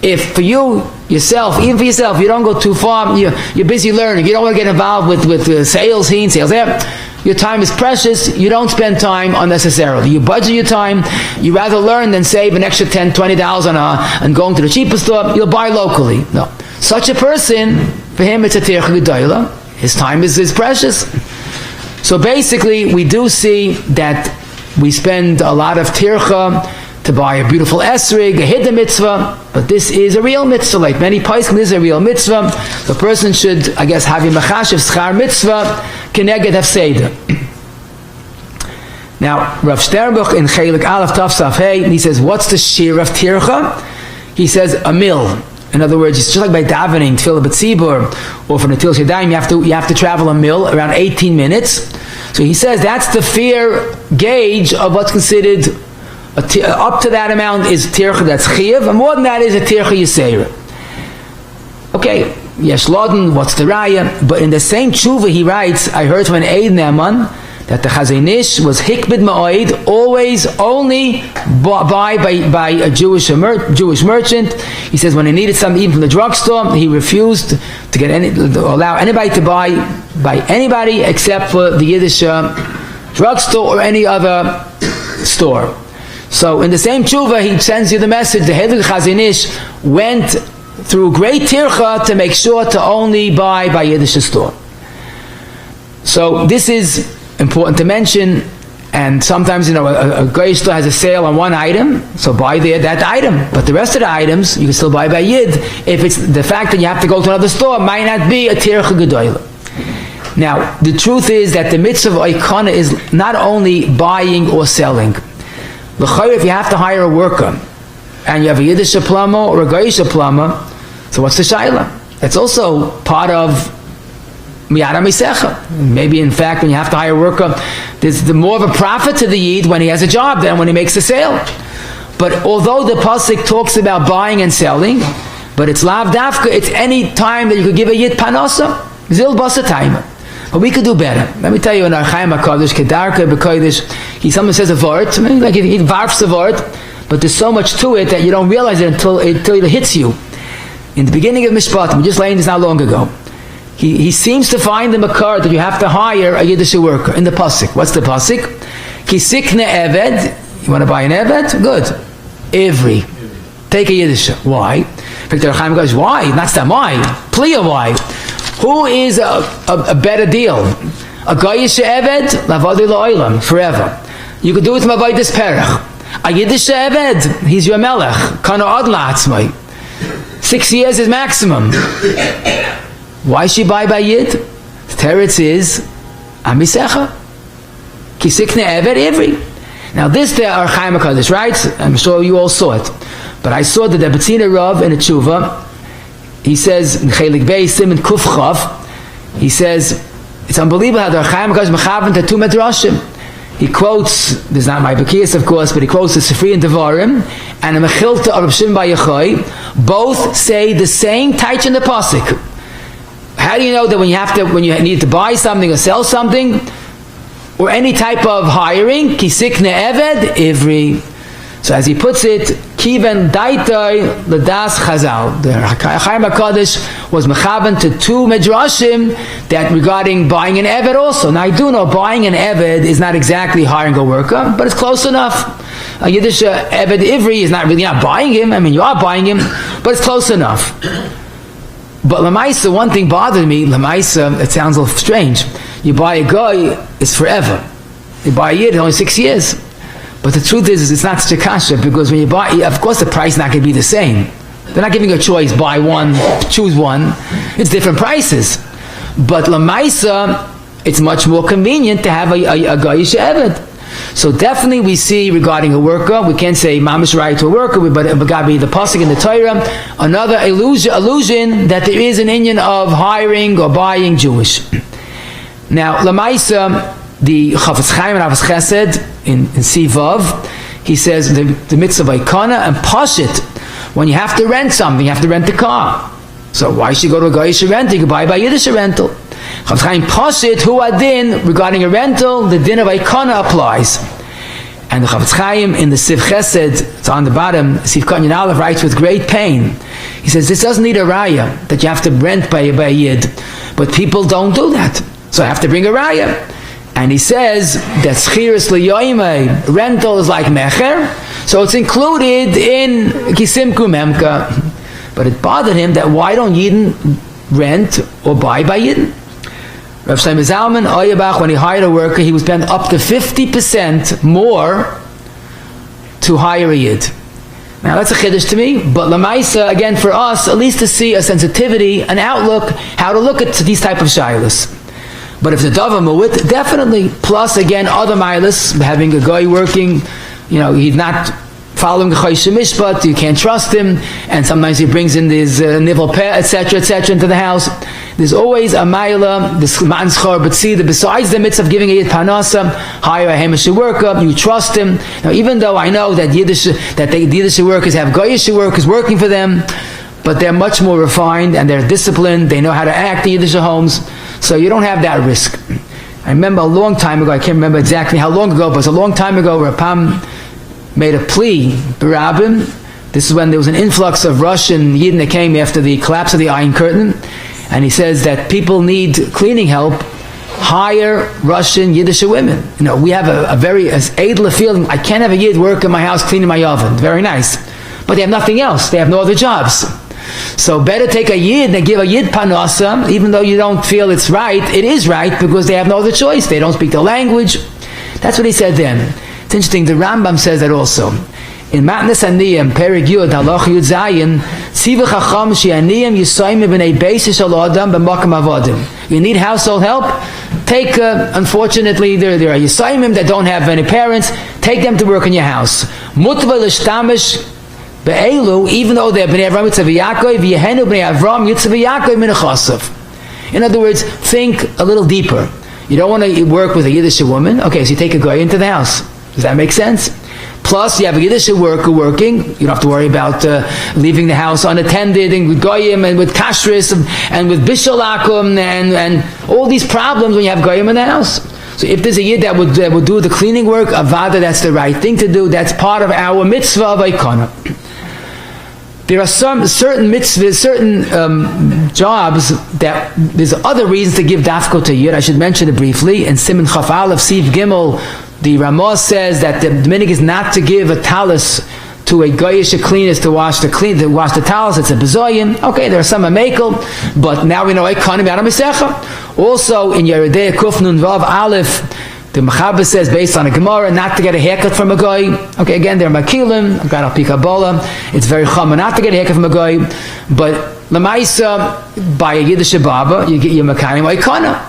If for you, yourself, even for yourself, you don't go too far, you're busy learning, you don't want to get involved with sales here, sales there, your time is precious, you don't spend time unnecessarily. You budget your time, you rather learn than save an extra $10, $20 on going to the cheapest store, you'll buy locally. No. Such a person, for him it's a tircha gedoyla, his time is precious. So basically, we do see that we spend a lot of tircha to buy a beautiful esrig, a hidden mitzvah, but this is a real mitzvah. Like many paiskim, this is a real mitzvah. The person should, I guess, have a machashiv schar mitzvah, keneged hafseda. Now, Rav Sternbuch in Chelik Aleph Taf Saf Hey, he says, what's the shir of tircha? He says, a mil. In other words, it's just like by davening, tefillah b'tzibur, or from the Til Shadayim, you have to travel a mil, around 18 minutes. So he says that's the fair gauge of what's considered up to that amount is tircha that's chiyav, and more than that is a tircha yisera. Okay, yesh loden, what's the raya? But in the same tshuva he writes, I heard from an Eid Ne'aman that the Chazon was hikbid ma'oid, always only buy by a Jewish merchant. He says when he needed something even from the drugstore, he refused to allow anybody to buy by anybody except for the Yiddish drugstore or any other store. So in the same tshuva, he sends you the message, the Hedel Chazon went through great tircha to make sure to only buy by Yiddish store. So this is important to mention, and sometimes a Goy store has a sale on one item, so buy there that item, but the rest of the items you can still buy by Yid. If it's the fact that you have to go to another store, might not be a tircha gedoyla. Now the truth is that the mitzvah of oikana is not only buying or selling. If you have to hire a worker and you have a Yiddish plumber or a Goyish plumber, so what's the shaila? It's also part of Miyara Misecha. Maybe in fact when you have to hire a worker, there's more of a profit to the Yid when he has a job than when he makes a sale. But although the pasuk talks about buying and selling, but it's lav dafka, it's any time that you could give a Yid panosa, zil basa time. But we could do better. Let me tell you in our Chaim HaKadosh, Kedarka B'Kodesh, someone says a vort, like he varfs a vort, but there's so much to it that you don't realize it until it hits you. In the beginning of Mishpatim, we just learned this not long ago, he seems to find the makar that you have to hire a Yiddish worker in the pasuk. What's the pasuk? Kisikne eved. You want to buy an eved? Good. Every. Take a Yiddish. Why? Victor Chaim goes, why? Not that why. Pliya why? Who is a better deal? A Goyish eved, lavadi la'olam, forever. You could do it from avodas perach. A Yiddish eved, he's your melech. Kana ad la'atzmai. 6 years is maximum. Why should you buy by Yid? The teretz is amisecha. Kisikne eved every. Now this there are Chaim HaKadosh, right? I'm sure you all saw it. But I saw the Betzina Rav in a tshuva. He says in Chelik Bey Simon Kuf Chav, he says it's unbelievable how the Chaim HaKadosh mechaven to two medrashim. He quotes, there's not my Bekiyas of course, but he quotes the Sifri and Devarim and the Mechilta of Reb Shimon Bar Yochai. Both say the same taich in the pasuk. How do you know that when you need to buy something or sell something, or any type of hiring, kisikne eved ivri. So as he puts it, kiven daitoi ledas chazal. The Chaim HaKadosh was mechaven to two medrashim that regarding buying an eved also. Now I do know buying an eved is not exactly hiring a worker, but it's close enough. A Yiddish eved ivri is not really not buying him. I mean, you are buying him, but it's close enough. But Lamaisa, one thing bothered me. Lamaisa, it sounds a little strange. You buy a guy, it's forever. You buy a Yid, it's only 6 years. But the truth is it's not such a kasha, because when you buy, of course the price is not going to be the same. They're not giving you a choice, buy one, choose one. It's different prices. But Lamaisa, it's much more convenient to have a Goyish Eved. So definitely we see regarding a worker, we can't say mamish right to a worker, but it got to be the pasuk in the Torah, another illusion that there is an inyan of hiring or buying Jewish. Now, Lamaisa, the Chafetz Chaim and Avos Chesed in Sivav, he says the mitzvah of Ikana and Pashit, when you have to rent something, you have to rent a car. So why should you go to a Goyish rental? You can buy by Yiddish rental. Chafetz Chaim Pashit, hu adin, regarding a rental, the din of Ikana applies. And the Chafetz Chaim in the Siv Chesed, it's on the bottom, Siv Kanyan Aleph writes with great pain. He says this doesn't need a raya, that you have to rent by a Yid. But people don't do that. So I have to bring a raya. And he says that Schiris Liyoime, rental is like Mecher, so it's included in Kisimku Memka. But it bothered him that why don't Yidden rent or buy by Yidden? Rav Shlomo Zalman Oyabach, when he hired a worker, he would spend up to 50% more to hire a Yid. Now that's a chiddush to me, but Lamaisa, again for us, at least to see a sensitivity, an outlook, how to look at these type of shilas. But if the davar mawit, definitely. Plus, again, other milas, having a guy working, he's not following the Choshen Mishpat, you can't trust him, and sometimes he brings in this nivel peh, etc., into the house. There's always a ma'ila, this ma'an schar b'tzida, besides the mitzvah of giving a yid panasa, hire a hamish worker, you trust him. Now, even though I know that the Yiddish workers have Goyish workers working for them, but they're much more refined and they're disciplined, they know how to act in Yiddish homes, so you don't have that risk. I remember a long time ago, I can't remember exactly how long ago, but it was a long time ago, Rapam made a plea, Barabim. This is when there was an influx of Russian Yidden that came after the collapse of the Iron Curtain, and he says that people need cleaning help, hire Russian Yiddish women. We have a very edler feeling. I can't have a Yid work in my house cleaning my oven. Very nice. But they have nothing else. They have no other jobs. So better take a Yid and give a Yid panasa, even though you don't feel it's right. It is right because they have no other choice. They don't speak the language. That's what he said then. It's interesting, the Rambam says that also. In Matnas Aniyim, Perik Yud, Halach Yud Zayin, Tziva Chacham She'aniyim Yisayim B'nei Beisis Shal Adam B'makam Avodim. You need household help? Take, unfortunately, there are Yisayimim that don't have any parents. Take them to work in your house. Mutva L'shtamish Be'elu, even though they're B'nei Avram Yitzhak Yaakov, V'yehenu B'nei Avram Yitzhak Yaakov Min Chasav. In other words, think a little deeper. You don't want to work with a Yiddish woman. Okay, so you take a guy into the house. Does that make sense? Plus, you have a Yiddish worker working. You don't have to worry about leaving the house unattended, and with goyim and with kashrus and with bishul akum and all these problems when you have goyim in the house. So if there's a Yid that would do the cleaning work, avada, that's the right thing to do. That's part of our mitzvah of Ikana. There are certain mitzvahs, certain jobs that there's other reasons to give dafko to Yid. I should mention it briefly. In Siman Chaf Aleph Siv Gimel, the Ramah says that the minhag is not to give a talus to a goyish cleaners to wash the talus. It's a bezoyin. Okay, there are some amekel, but now we know Ikana B'Adam Yisecha. Also in Yeridei Kuf Nun Vav Aleph, the Mechaber says, based on a Gemara, not to get a haircut from a guy. Okay, again, they're makilim. I've got al pikabola. It's very common not to get a haircut from a guy, but lemaisa by a Yiddish baba, you get your makanim Ikana.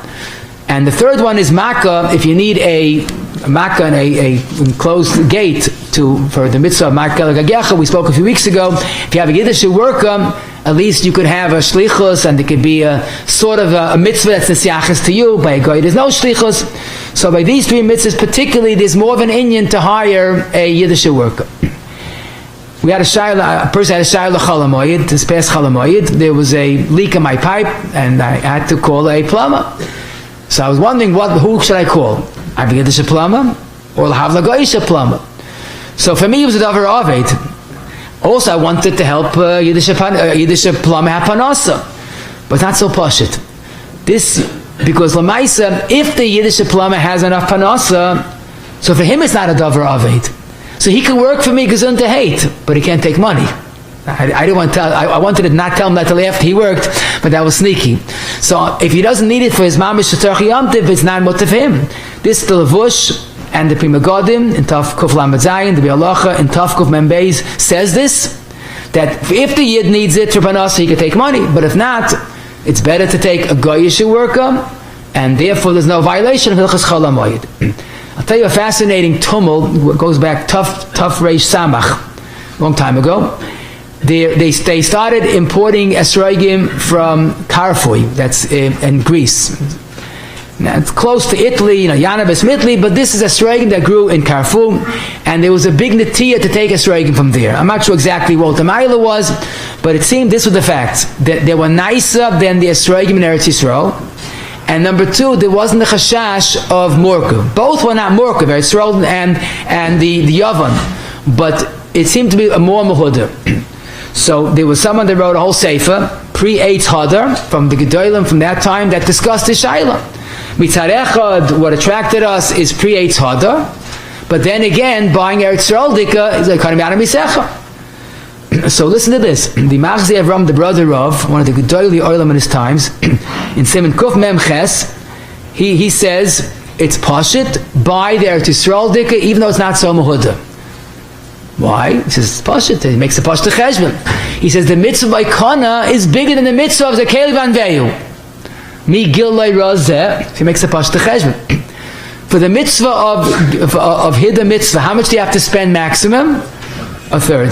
And the third one is Makkah. If you need a Makkah and a enclosed gate for the mitzvah of Makkah Gagecha, we spoke a few weeks ago. If you have a Yiddish worker, at least you could have a shlichus, and it could be a sort of a mitzvah that's nesiachas to you. By a guy, there's no shlichus. So by these three mitzvahs, particularly, there's more of an inyan to hire a Yiddish worker. We had a person had a shayla chalamoyed, this past chalamoyed. There was a leak in my pipe, and I had to call a plumber. So I was wondering, who should I call? have a Yiddish plumber, or have a Goyish plumber. So for me, it was a davar aved. Also, I wanted to help Yiddish plumber have panasa, but not so pashit. This, because Lamaisa, if the Yiddish plumber has enough panasa, so for him it's not a davar aved. So he can work for me gesund to hate, but he can't take money. I didn't want to tell. I wanted to not tell him that till after he worked, but that was sneaky. So if he doesn't need it for his mamish sh'torchi yomtiv, it's not much of him. This the levush and the Prima Godim in Taf Kuf Lamed Zayin, the Bialacha in Taf Kuf Membeis says this, that if the Yid needs it for panasa, he can take money, but if not, it's better to take a Goyish worker, and therefore there's no violation of Hilchas Chol HaMoed. I'll tell you a fascinating tumult. It goes back tough Reish Samach, long time ago. They started importing esrogim from Karfoy, that's in Greece. Now it's close to Italy, Yanabes Italy, but this is esrogim that grew in Carrefour, and there was a big netiya to take esrogim from there. I'm not sure exactly what the mila was, but it seemed this was the fact, that they were nicer than the esrogim in Eretz Yisrael. And number two, there wasn't the chashash of Morkav. Both were not Morkav, Eretz Yisrael and the Yavan, but it seemed to be a more Mehuda. So there was someone that wrote a whole sefer, pre-Eitz Hadar, from the Gedolim from that time, that discussed the Shaila. Mitzad Echad, what attracted us is pre-Eitz Hadar, but then again, buying Eretz Yisrael Dika is like Kanam Yadam Misecha. So listen to this. The Machzi Avram, the brother of one of the Gedolei Olam in his times, in Siman Kuf Mem Ches, he says it's pashit buy the Eretz Yisrael Dika, even though it's not so Mehuda. Why? He says it's pashit. He makes a pashut cheshbon. He says the mitzvah by Kana is bigger than the mitzvah of Zakei Van Veyu. Mi Gilei Razeh. He makes a pashut cheshbon. For the mitzvah of Hiddah mitzvah, how much do you have to spend maximum? A third.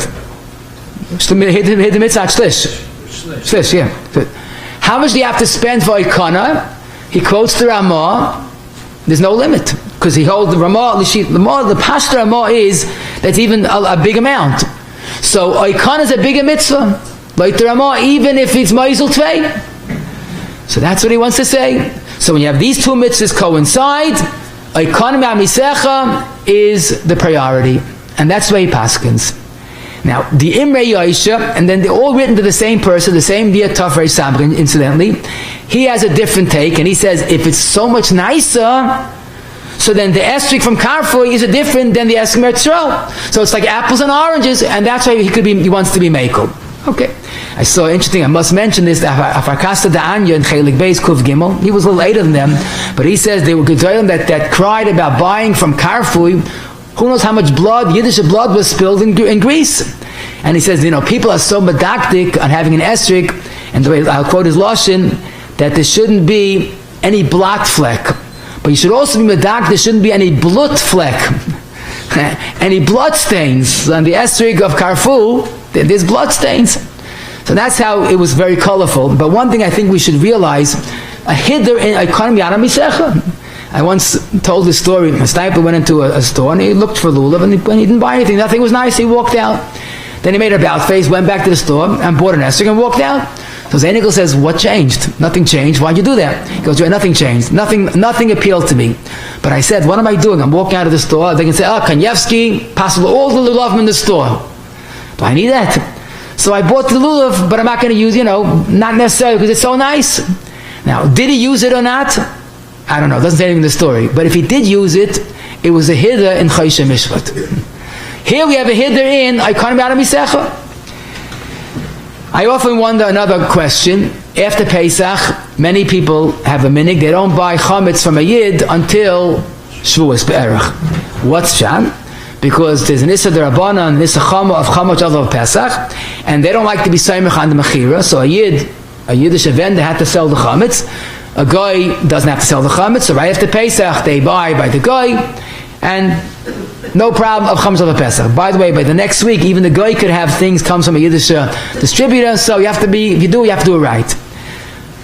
Hiddah mitzvah, shlish, yeah. How much do you have to spend for Ikana? He quotes the Ramah. There's no limit, because he holds the Ramah. The Pashta Ramah is that's even a big amount. So Ikana is a bigger mitzvah, like the Ramah, even if it's Ma'izul Tvei. So that's what he wants to say. So when you have these two mitzvahs coincide, Ikana Ma'amisecha is the priority, and that's the way he paskins. Now, the Imrei Yosha, and then they're all written to the same person, the same Dia Tafrei Sabrin, incidentally. He has a different take, and he says, if it's so much nicer, so then the estrik from Carrefour is different than the estrik from Eretz. So it's like apples and oranges, and that's why he wants to be Mekel. Okay. I saw interesting, I must mention this, Afarkasta Da'anya in Chelik Beis Kuf Gimel, he was a little later than them, but he says they were Gedolim that cried about buying from Carrefour. Who knows how much blood, Yiddish blood was spilled in Greece. And he says, people are so medactic on having an estrik, and the way I'll quote his Lashon, that there shouldn't be any blot fleck. But you should also be medactic, there shouldn't be any blut fleck. Any blood stains. On the estrik of Carrefour, there's blood stains. So that's how it was very colorful. But one thing I think we should realize, a hiddur in Ikonim Yadam Misecha. I once told this story. A sniper went into a store and he looked for lulav, and he didn't buy anything. Nothing was nice. He walked out. Then he made a about face, went back to the store and bought an estrik and walked out. So Zainikel says, what changed? Nothing changed. Why'd you do that? He goes, nothing changed. Nothing appealed to me. But I said, what am I doing? I'm walking out of the store. They can say, Kanievsky, possible all the lulav in the store. Do I need that? So I bought the lulav, but I'm not going to use, not necessarily because it's so nice. Now, did he use it or not? I don't know, it doesn't say anything in the story. But if he did use it, it was a hiddah in Chaysha Mishpat. Here we have a hiddah in Ikonim Yadam Misecha. I often wonder another question. After Pesach, many people have a minig, they don't buy chametz from a yid until Shavuos Be'erach. What's Shan? Because there's an Issa D'Rabbanan and an Issa Chama of Chametz of Pesach, and they don't like to be Saimach on the Mechira, so a Yiddish vendor had to sell the chametz. A guy doesn't have to sell the chametz, so right after Pesach they buy by the guy, and no problem of chametz of Pesach. By the way, by the next week, even the guy could have things comes from a Yiddish distributor, so you have to you have to do it right.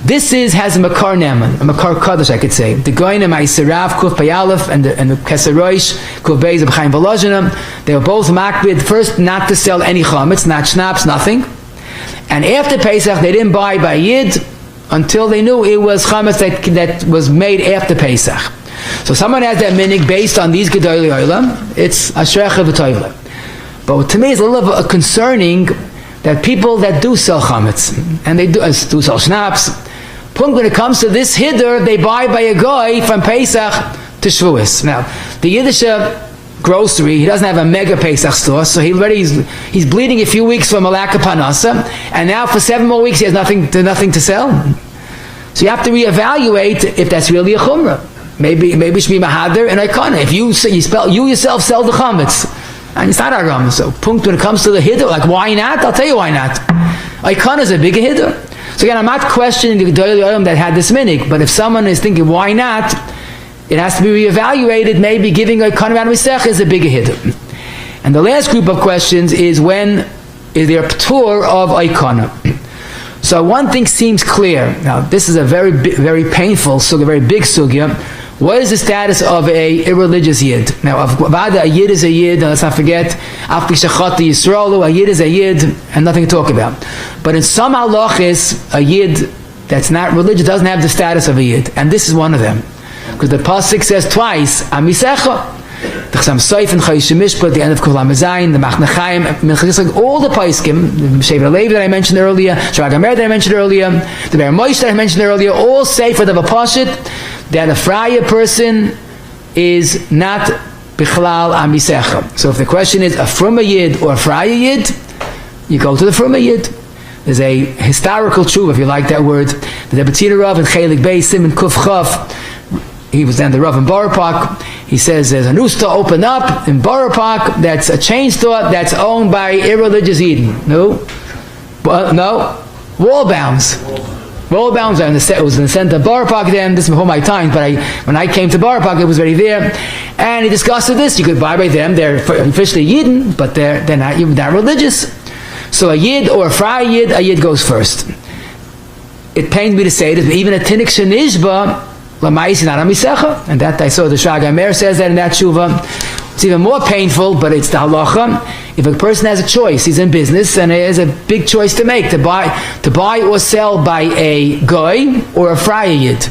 This has a makar neman, a makar kaddish, I could say. The goyim Ma'iserav Kuf Payalef and the Keseroish Kuf Beis B'chaim Volozhinam, they were both makbid first not to sell any chametz, not schnapps, nothing. And after Pesach, they didn't buy by Yid until they knew it was chametz that was made after Pesach. So someone has that minig based on these Gedolei Olam, it's Ashrecha V'Toivle. But to me, it's a little concerning that people that do sell chametz, and they do sell schnapps, when it comes to this hiddur, they buy by a guy from Pesach to Shavuos. Now, the Yiddish grocery, he doesn't have a mega Pesach store, so he's bleeding a few weeks from a lack of panasa, and now for 7 more weeks he has nothing to sell. So you have to reevaluate if that's really a chumrah. Maybe it should be mahader and ikana. If you yourself sell the chametz, and it's not aram. So punkt when it comes to the hiddur, like why not? I'll tell you why not. Ikana is a bigger hiddur. So again, I'm not questioning the Gedolei Olam that had this minig, but if someone is thinking why not, it has to be reevaluated. Maybe giving ikana out of misech is a bigger hiddur. And the last group of questions is when is there a ptur of ikana? So one thing seems clear. Now this is a very painful sugya, a very big sugya. What is the status of a irreligious yid? Now, a yid is a yid, and let's not forget, Afti Shachati Yisraelu, a yid is a yid, and nothing to talk about. But in some halachis, a yid that's not religious doesn't have the status of a yid, and this is one of them. Because the pasuk says twice, Amisecha. The Chasam Soif and Chayshim Mishpat, the end of Kulam Zayin, the Machne Chaim, all the Paiskim, the Shevet Levi that I mentioned earlier, Shraga Mer that I mentioned earlier, the Ber Moshe that I mentioned earlier, all say for the Vapashit that a Fraya person is not Bichlal Amisecha. So if the question is a Fruma Yid or a Fraya Yid, you go to the Fruma Yid. There's a historical truth, if you like that word, the Debatina Rav and Chelik Beisim and Kuf Chaf. He was then the Rav in Borough Park. He says there's a new store opened up in Borough Park that's a chain store that's owned by irreligious Eden. No, wall bounds. It was in the center of Borough Park then. This is before my time, but when I came to Borough Park, it was already there. And he discussed this. You could buy by them. They're officially Yidden, but they're not religious. So a Yid or a Fraya Yid, a Yid goes first. It pains me to say this, but even a Tinik Shenishba, and that I saw the Shraga Mer says that in that tshuva. It's even more painful, but it's the halacha. If a person has a choice, he's in business and he has a big choice to make, to buy or sell by a goy or a fraya yid.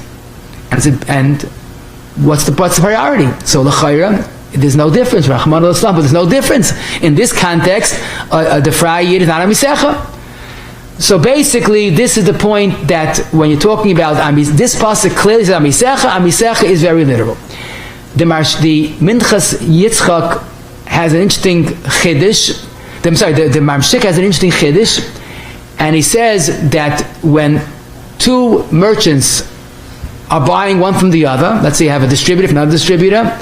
And what's the priority? So l'chayra, there's no difference. Rahman al-Islam, but there's no difference. In this context, the fraya yid is not a misecha. So basically, this is the point that when you're talking about this pasuk clearly says Amisecha is very literal. The Minchas Yitzchak has an interesting chiddush. The Mamshik has an interesting chiddush, and he says that when two merchants are buying one from the other, let's say you have a distributor from another distributor,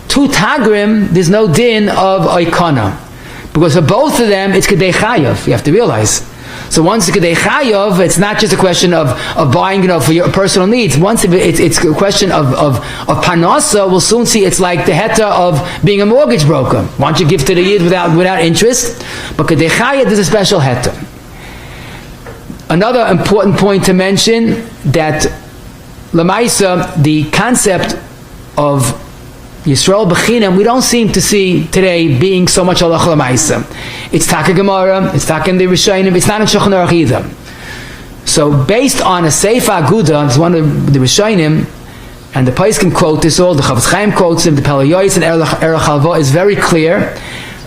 two tagrim, there's no din of oikana, because for both of them it's kedei chayav. You have to realize. So once it's kedei chayav, it's not just a question of buying, for your personal needs. Once it's a question of panasa, we'll soon see it's like the heta of being a mortgage broker. Why don't you give to the yid without interest? But kedei chayav is a special heta. Another important point to mention that lamaisa, the concept of Yisrael B'chinam, we don't seem to see today being so much halacha l'maisa. It's taka Gemara, it's taka in the Rishonim, it's not in Shulchan Aruch either. So based on a Seifa Aguda, it's one of the Rishonim, and the Paiskim quote this all, the Chavetz Chaim quotes him, the Pele Yoetz and Erech Halva, is very clear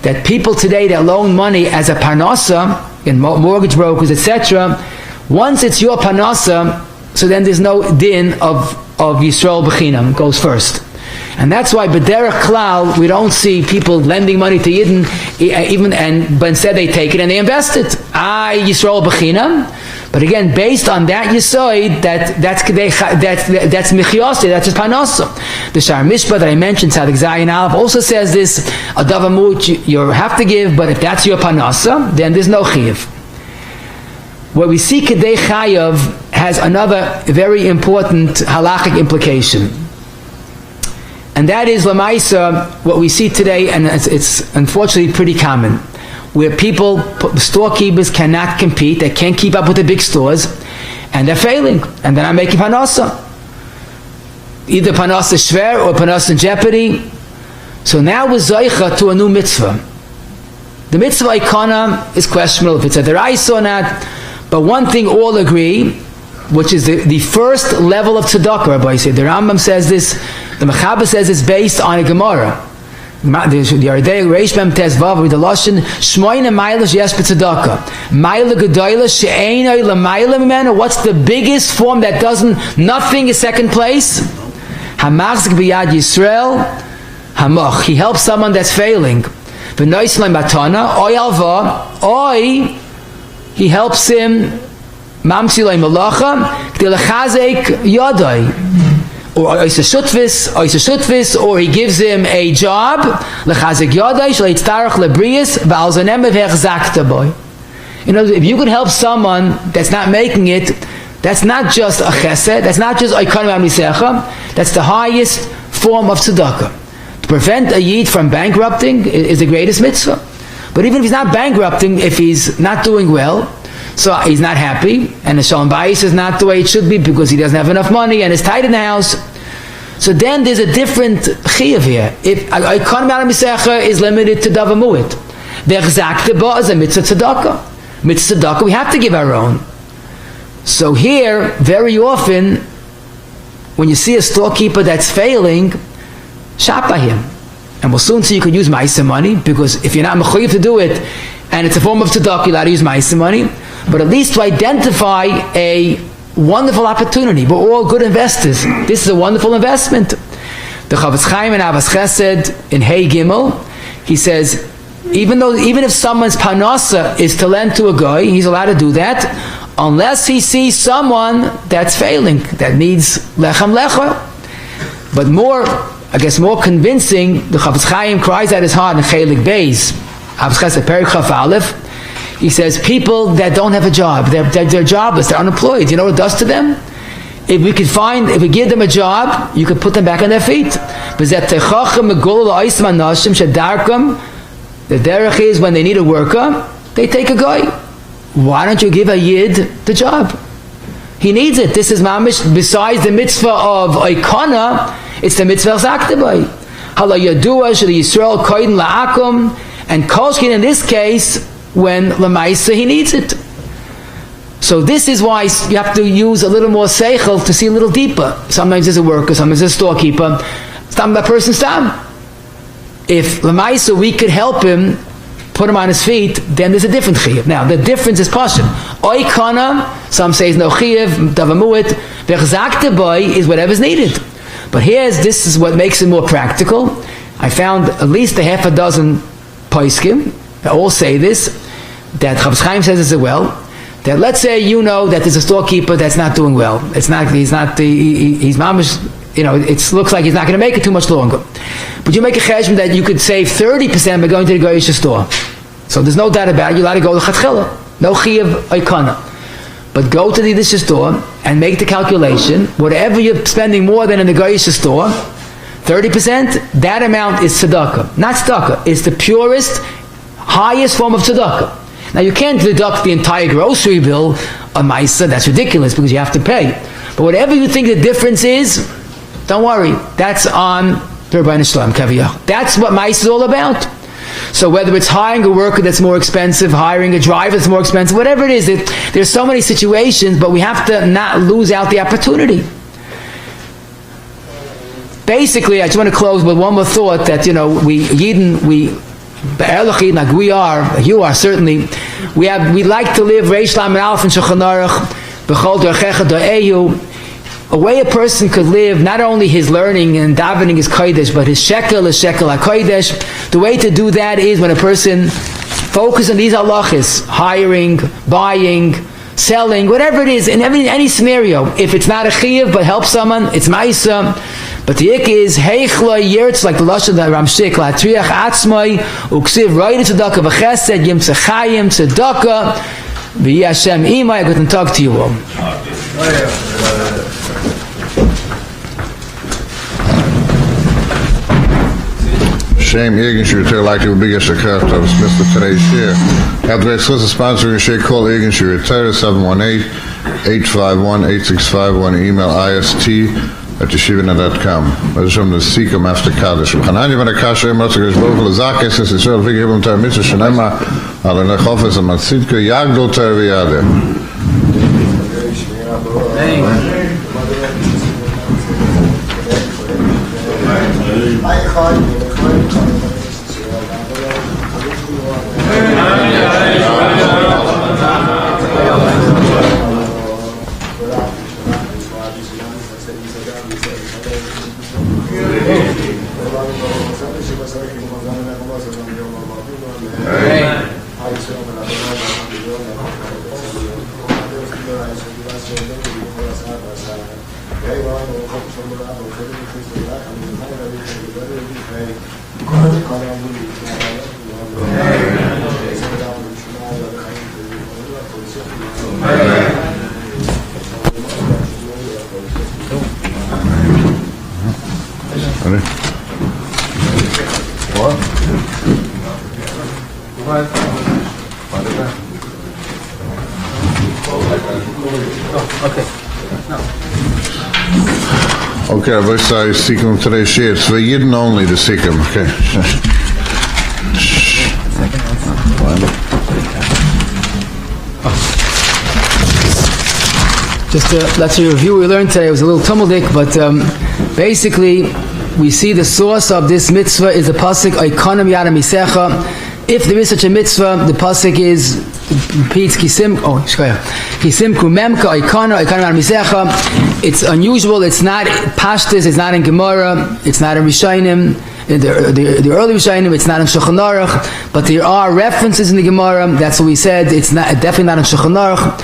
that people today that loan money as a parnasa, in mortgage brokers, etc., once it's your parnasa, so then there's no din of Yisrael B'chinam, goes first. And that's why b'derech klal we don't see people lending money to Yidden, but instead they take it and they invest it. Yisrael b'chinam. But again, based on that yisoid, that's michyoseh, that's his panasa. The Shar Mishpah that I mentioned, Tzadik Zayin Aleph, also says this: a davamut you have to give, but if that's your panasa, then there's no chiyuv. What we see kedei chayav has another very important halachic implication. And that is lamaisa, what we see today, and it's unfortunately pretty common, where storekeepers cannot compete, they can't keep up with the big stores, and they're failing, and they're not making panasa. Either panasa shver or panasa in jeopardy. So now we're zoicha to a new mitzvah. The mitzvah ikana is questionable if it's a deraisa or not, but one thing all agree, which is the first level of tzedakah, Rabbi said. The Rambam says this, The Mechaber says it's based on a Gemara. The Yardei Reish Mem Tes Vav with the Lashon Shmoyne Mailas Yes B'Tzedakah Maila Gedoyla She'einoi LaMaila Mimena. What's the biggest form that nothing is second place? Hamachzik B'Yad Yisrael Hamach. He helps someone that's failing. V'Nois Matana Oy Alva Oy. He helps him Mamtzi Lei Malacha K'dei Lechazek Yodai. Or he gives him a job. You know, if you could help someone that's not making it, that's not just a chesed, that's not just that's the highest form of tzedakah. To prevent a yid from bankrupting is the greatest mitzvah. But even if he's not bankrupting, if he's not doing well, so he's not happy, and the shalom bayis is not the way it should be because he doesn't have enough money and it's tight in the house. So then there's a different chiyuv here. If economy al misecha is limited to davar mu'it, ve'chzakte ba is a mitzvah tzedakah. Mitzvah tzedakah we have to give our own. So here, very often, when you see a storekeeper that's failing, shop by him, and we'll soon see you could use ma'aser money, because if you're not mechuyev to do it, and it's a form of tzedakah, you're allowed to use ma'aser money. But at least to identify a wonderful opportunity. We're all good investors. This is a wonderful investment. The Chavetz Chaim in Avas Chesed in Hey Gimel, he says, even if someone's panasa is to lend to a guy, he's allowed to do that, unless he sees someone that's failing, that needs lechem lecha. But more convincing, the Chavetz Chaim cries at his heart in Chelik Beis, Avas Chesed Perek Chaf Aleph. He says, people that don't have a job, they're jobless, they're unemployed. You know what it does to them? If we give them a job, you could put them back on their feet. The derech is when they need a worker, they take a guy. Why don't you give a yid the job? He needs it. This is mamish, besides the mitzvah of oikana, it's the mitzvah of zaktabai. Hala yadua shel Yisrael koyin la'akum, and kolshkin in this case, when Lamaisa he needs it. So this is why you have to use a little more seichel to see a little deeper. Sometimes there's a worker, sometimes there's a storekeeper, sometimes that person's tam. If Lamaisa we could help him, put him on his feet, then there's a different chiyuv. Now the difference is pashut. Oikana, some say is no chiyuv, davamuit, vechzakte boy is whatever's needed. But this is what makes it more practical. I found at least a half a dozen poskim. They all say this, that Chavetz Chaim says as well, that let's say you know that there's a storekeeper that's not doing well. He's mamish, it looks like he's not going to make it too much longer. But you make a cheshbon that you could save 30% by going to the Goyish store. So there's no doubt about it, you're allowed to go to Chatchila. No chiyuv oikana. But go to the Yiddish store and make the calculation, whatever you're spending more than in the Goyish store, 30%, that amount is tzedakah. Not tzedakah, it's the purest, highest form of tzedakah. Now you can't deduct the entire grocery bill on Maisa, that's ridiculous because you have to pay. But whatever you think the difference is, don't worry, that's on the Rabbeinu Shalom Kaviyah. That's what Maisa is all about. So whether it's hiring a worker that's more expensive, hiring a driver that's more expensive, whatever it is, there's so many situations, but we have to not lose out the opportunity. Basically, I just want to close with one more thought that, you are certainly, we like to live Reish Lamed Aleph and Shulchan Aruch, B'chol Derchecha Da'ehu, a way a person could live, not only his learning and davening is kodesh, but his shekel is shekel ha-kodesh. The way to do that is when a person focuses on these halachas, hiring, buying, selling, whatever it is, in any scenario. If it's not a chiyuv but help someone, it's ma'isa. But the ik is heichla yirtz, like the lashon that Ramshik latriach atzmai uksiv roida tzedakah v'chesed yim tzachayim tzedakah v'yi Hashem imay. Good to talk to you all. Shem Egenshur, like to be a shakart of Smith for today's share. After a sponsor, you should call Egenshur 718-851-8651, email ist@yeshivana.com. Hashem the Sikha Master Kaddish. Hanani ben Akasha Matzah Geshbov Lazakis is Israel Vigibum Tar Mitzvah Shanema Ala Nechofes Amatzidka Yagdol Tar V'Yadeh. Okay, Rabbi Sai is seeking today's share. It's for Yidden only to seek him. Okay. Just let's review what we learned today. It was a little tumultic, but basically we see the source of this mitzvah is the pasuk Oikonim Yada Misecha. If there is such a mitzvah, the pasuk repeats Kisimku Memka Oikonim Yada Misecha. It's unusual. It's not Pashtus. It's not in Gemara. It's not in Rishonim. The early Rishonim, it's not in Shulchan Aruch, but there are references in the Gemara. That's what we said. It's not definitely not in Shulchan Aruch,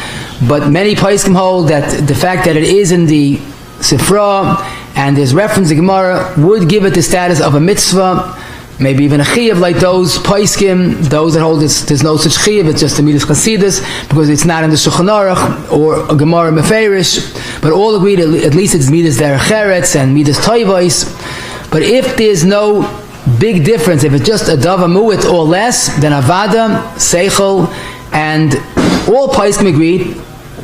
but many poskim hold that the fact that it is in the Sifra and there's reference in Gemara would give it the status of a mitzvah, maybe even a chiyuv, like those poskim, those that hold there's no such chiyuv, it's just a midas chasidus because it's not in the Shulchan Aruch or a Gemara meferish. But all agreed at least it's midas derech eretz and midas toivos. But if there's no big difference, if it's just a dava mu'it or less, then avada, seichel, and all poskim agreed,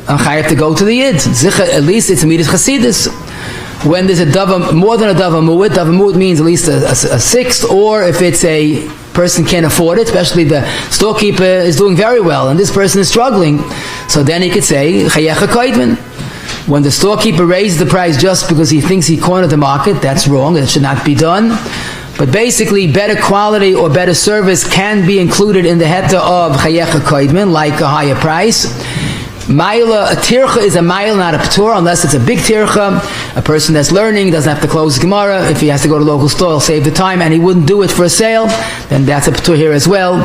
I have to go to the yid. At least it's a midas chasidus. When there's a dava, more than a dava mu'it means at least a sixth, or if it's a person can't afford it, especially the storekeeper is doing very well and this person is struggling, so then he could say chayecha koidman. When the storekeeper raises the price just because he thinks he cornered the market, that's wrong. It should not be done. But basically, better quality or better service can be included in the heta of chayecha koidman, like a higher price. Maila, a tircha is a mail, not a p'tur, unless it's a big tircha. A person that's learning doesn't have to close the Gemara. If he has to go to the local store, he'll save the time, and he wouldn't do it for a sale, then that's a p'tur here as well.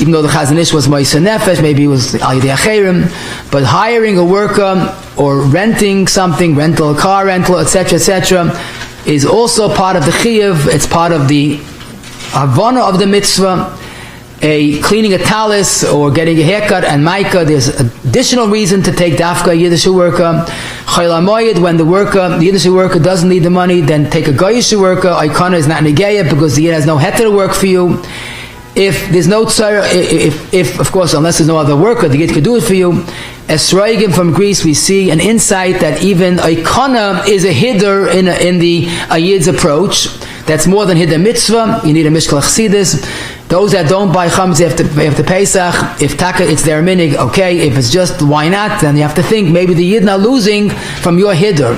Even though the Chazon Ish was Moisa Nefesh, maybe it was Al Yidei Acherim. But hiring a worker or renting something, rental, a car rental, etc., etc., is also part of the chiyuv. It's part of the havana of the mitzvah. Cleaning a talis or getting a haircut and maika, there's additional reason to take dafka Yiddish worker. Chayil HaMoyed, when the Yiddish worker doesn't need the money, then take a Goyish worker. Aikana is not negeya because the Yid has no heter to work for you. If there's no tzara, if of course, unless there's no other worker, the Yid could do it for you. Esroigim from Greece, we see an insight that even Aikana is a hiddur in the Yid's approach. That's more than hiddur mitzvah. You need a mishkal chsidis. Those that don't buy chametz after Pesach, if taka it's their minig, okay. If it's just why not, then you have to think maybe the Yid not losing from your hiddur.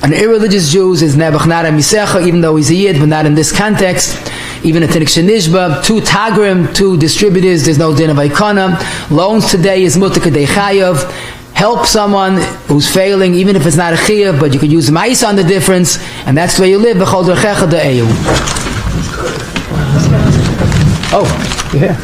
An irreligious Jew is nebachnara misecha, even though he's a Yid, but not in this context. Even a tinik shenishba, 2 tagrim, 2 distributors, there's no din of aikana. Loans today is mutar kedei chayav. Help someone who's failing, even if it's not a chayav, but you could use ma'isa on the difference, and that's the way you live. B'chol derchecha de'eyu. Oh, yeah.